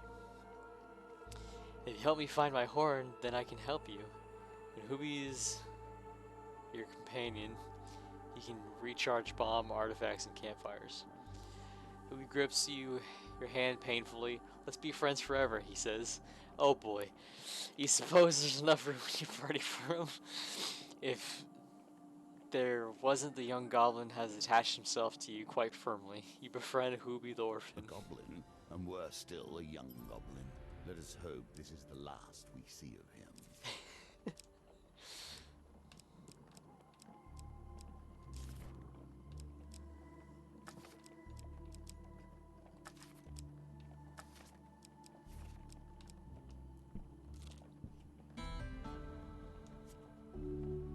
If you help me find my horn, then I can help you. When Hubie is your companion, he can recharge bomb artifacts and campfires. Hubie grips your hand painfully. Let's be friends forever, he says. Oh boy. You suppose there's enough room in your party for him? If there wasn't, the young goblin has attached himself to you quite firmly. You befriend Hubie the orphan. A goblin, and worse still, a young goblin. Let us hope this is the last we see of him.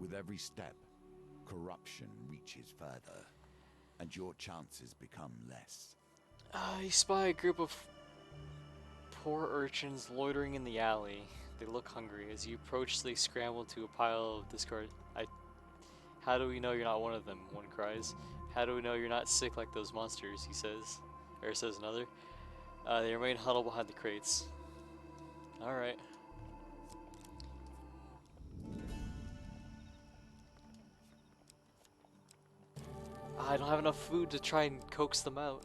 With every step, corruption reaches further, and your chances become less. You spy a group of poor urchins loitering in the alley. They look hungry. As you approach, they scramble to a pile of discard. How do we know you're not one of them? One cries. How do we know you're not sick like those monsters? He says. Or says another. They remain huddled behind the crates. Alright. I don't have enough food to try and coax them out.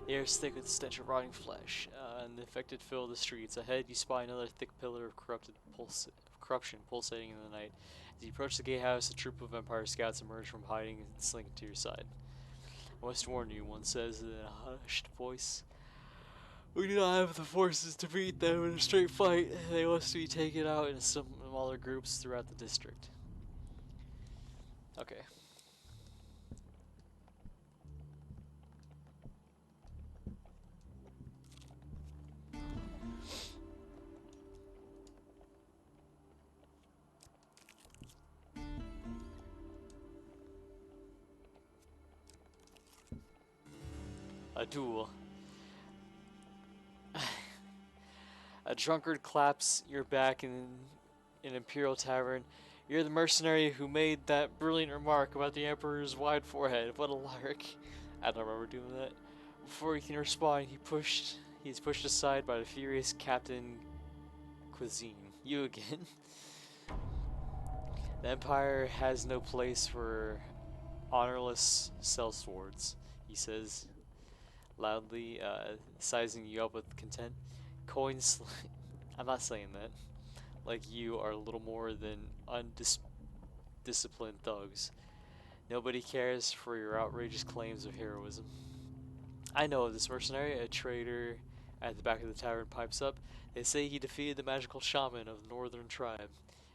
The air is thick with the stench of rotting flesh, and the infected fill the streets. Ahead, you spy another thick pillar of corruption pulsating in the night. As you approach the gatehouse, a troop of Empire scouts emerge from hiding and slink to your side. I must warn you, one says in a hushed voice. We do not have the forces to beat them in a straight fight. They must be taken out in smaller groups throughout the district. Okay. A duel. A drunkard claps your back in an Imperial tavern. You're the mercenary who made that brilliant remark about the Emperor's wide forehead. What a lark. I don't remember doing that. Before he can respond, he's pushed aside by the furious Captain Cuisine. You again? The Empire has no place for honorless sellswords, he says loudly, sizing you up with content. I'm not saying that. Like you are little more than disciplined thugs. Nobody cares for your outrageous claims of heroism. I know of this mercenary, a traitor at the back of the tavern pipes up. They say he defeated the magical shaman of the northern tribe.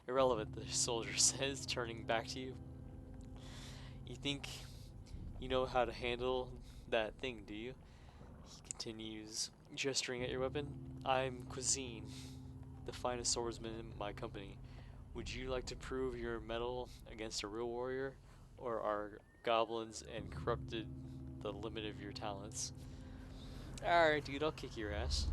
Irrelevant, the soldier says, turning back to you. You think you know how to handle that thing, do you? He continues, gesturing at your weapon. I'm Cuisine, the finest swordsman in my company. Would you like to prove your mettle against a real warrior, or are goblins and corrupted the limit of your talents? Alright, dude, I'll kick your ass.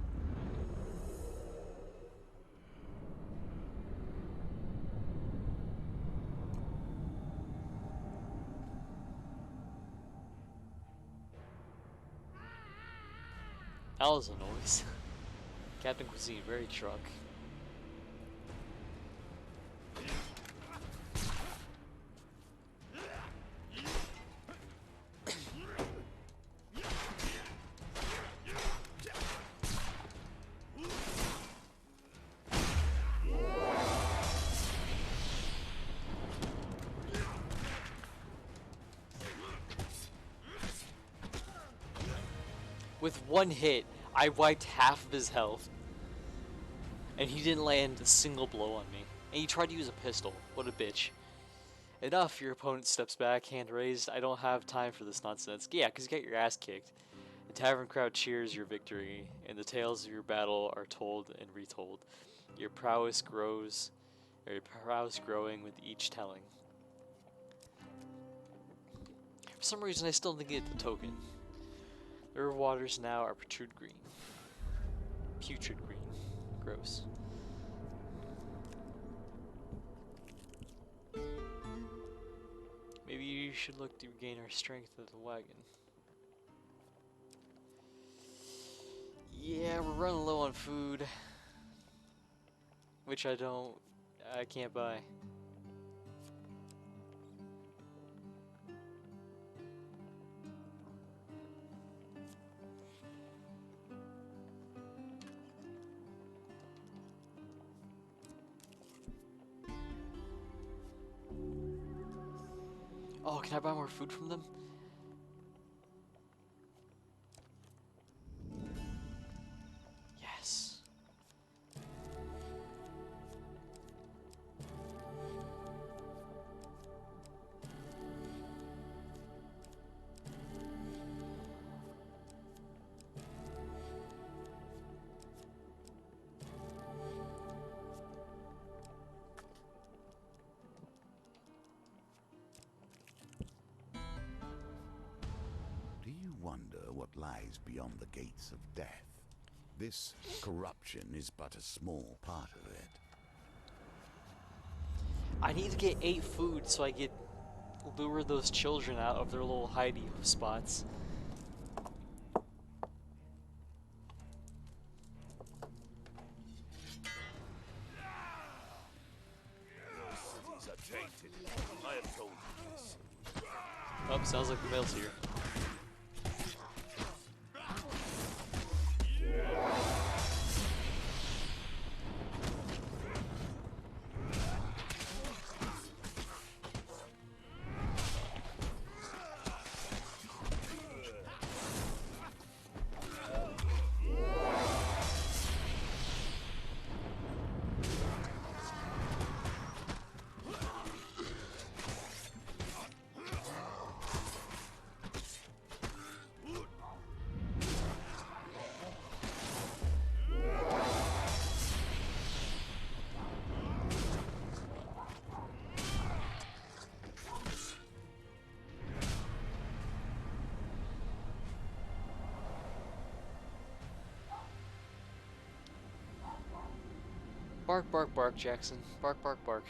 That was a noise. Captain Cuisine, very drunk. With one hit, I wiped half of his health. And he didn't land a single blow on me. And he tried to use a pistol. What a bitch. Enough, your opponent steps back, hand raised. I don't have time for this nonsense. Yeah, because you got your ass kicked. The tavern crowd cheers your victory, and the tales of your battle are told and retold. Your prowess growing with each telling. For some reason, I still didn't get the token. The river waters now are putrid green. Putrid green. Gross. Maybe you should look to regain our strength at the wagon. Yeah, we're running low on food. Which I can't buy. Oh, can I buy more food from them? Yes. Do you wonder what lies beyond the gates of death? This corruption is but a small part of it. I need to get 8 food so I get lure those children out of their little hidey spots. Cities are tainted. I have told you this. Oh, sounds like the mail's here. Bark, bark, bark, Jackson. Bark, bark, bark.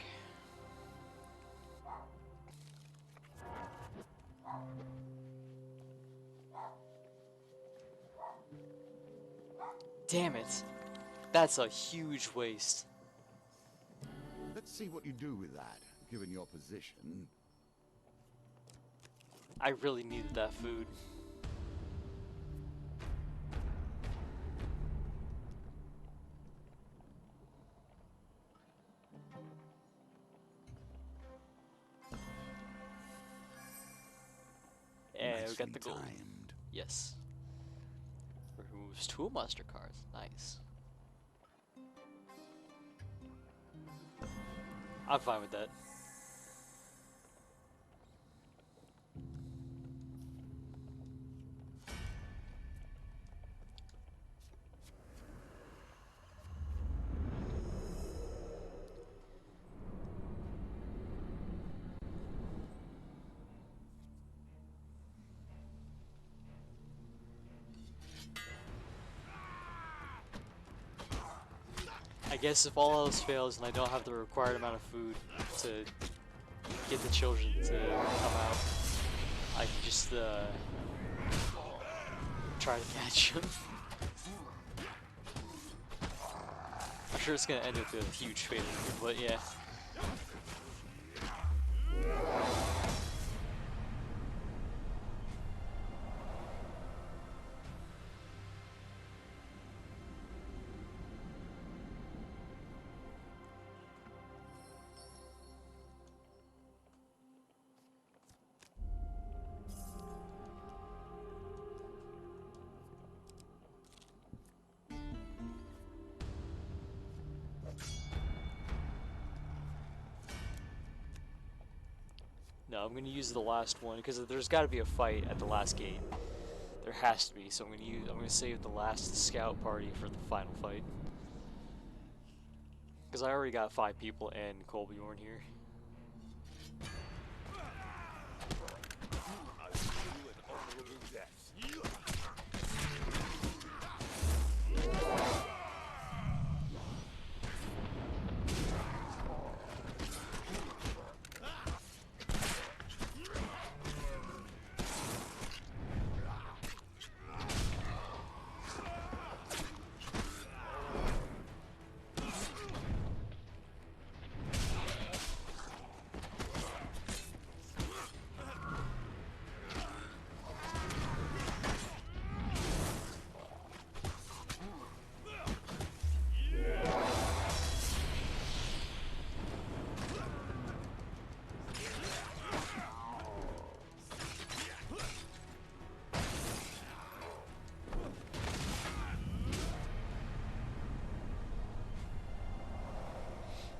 Damn it. That's a huge waste. Let's see what you do with that, given your position. I really needed that food. we got Nicely the gold. timed. Yes. Removes 2 monster cards. Nice. I'm fine with that. I guess if all else fails and I don't have the required amount of food to get the children to come out, I can just try to catch them. I'm sure it's gonna end with a huge fatal, but yeah. No, I'm gonna use the last one because there's got to be a fight at the last gate. There has to be, so I'm gonna save the last scout party for the final fight. Because I already got 5 people and Kolbjorn here.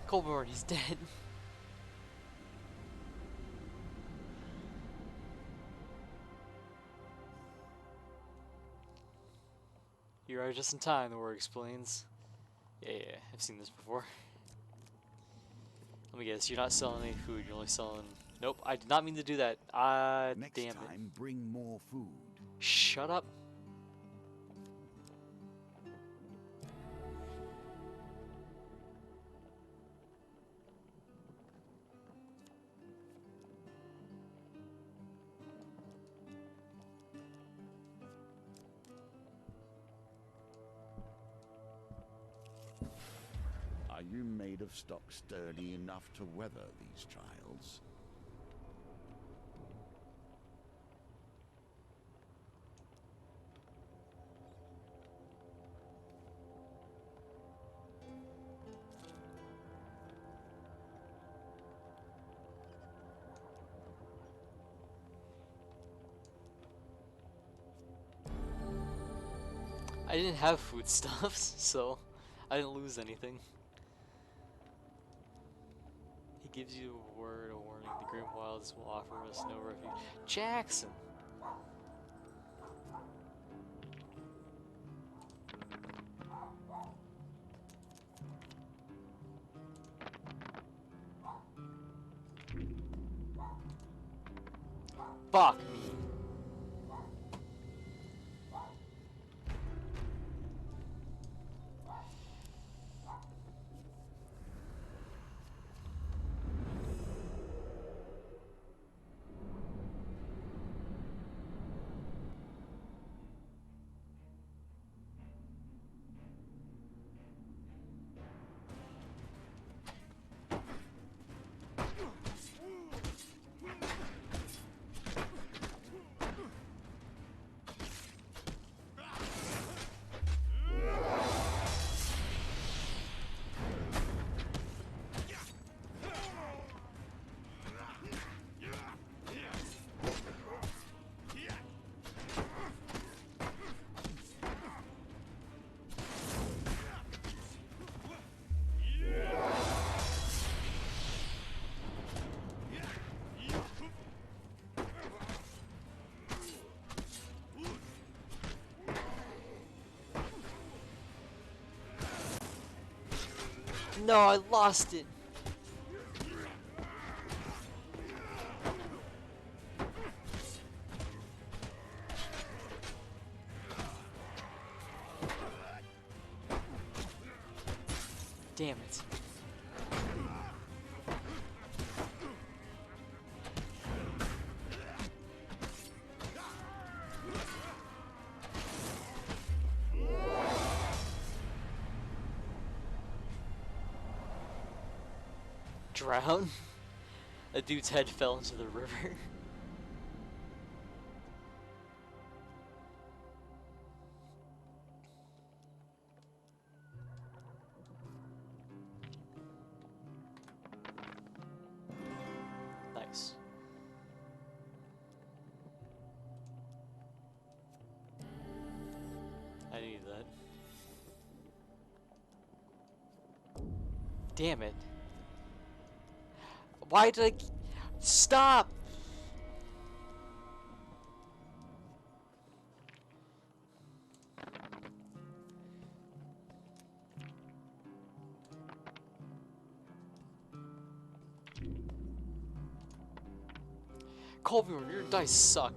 Kolbjorn, he's dead. You arrived just in time, the word explains. Yeah, I've seen this before. Let me guess, you're not selling any food, you're only selling... Nope, I did not mean to do that. Next Damn it. time, bring more food. Shut up. Are you made of stock sturdy enough to weather these trials? I didn't have foodstuffs, so I didn't lose anything. He gives you a word, a warning. The Grim Wilds will offer us no refuge. Jackson! Fuck me. No, I lost it. Damn it. Drown? A dude's head fell into the river. Nice. I need that. Damn it. Why did I... Stop! Colby, your dice suck.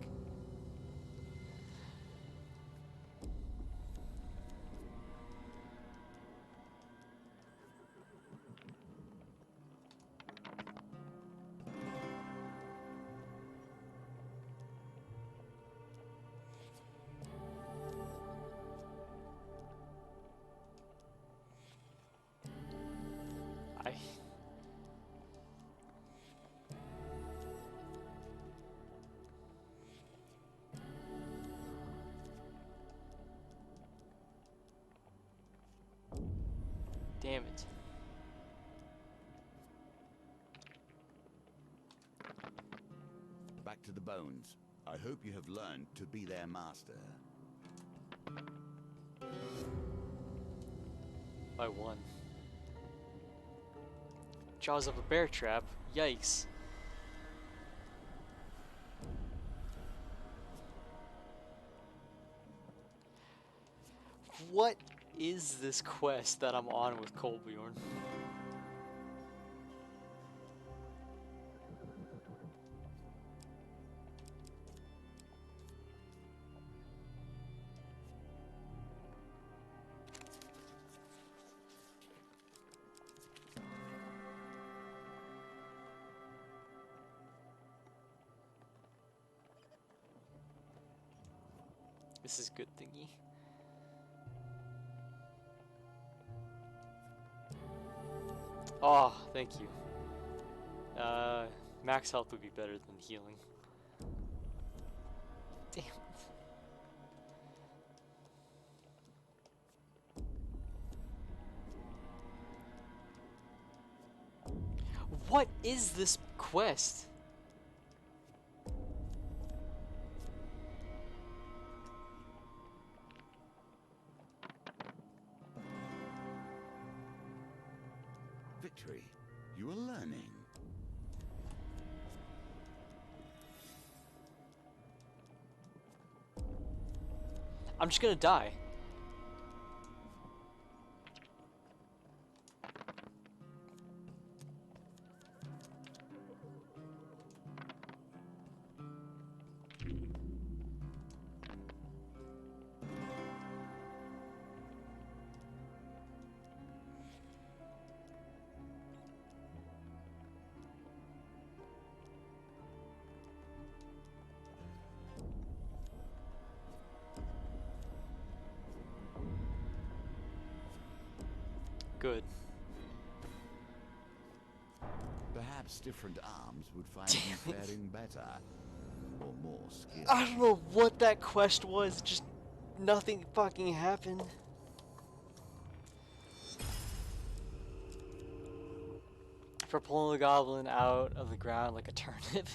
I... Damn it. Back to the bones. I hope you have learned to be their master. I won. Jaws of a bear trap. Yikes. What is this quest that I'm on with Colbjorn? This is good thingy. Oh, thank you. Max health would be better than healing. Damn it. What is this quest? Victory. You are learning. I'm just gonna die. Good. Perhaps different arms would find you Damn it. faring better. Or more skill. I don't know what that quest was, just nothing fucking happened. For pulling the goblin out of the ground like a turnip.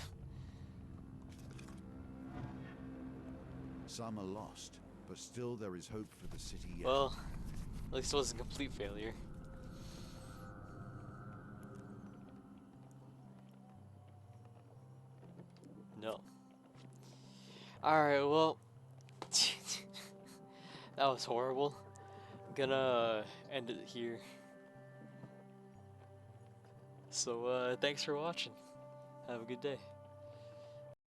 Some are lost, but still there is hope for the city yet. Well, at least it wasn't a complete failure. No. Alright, well. That was horrible. I'm gonna end it here. So thanks for watching. Have a good day.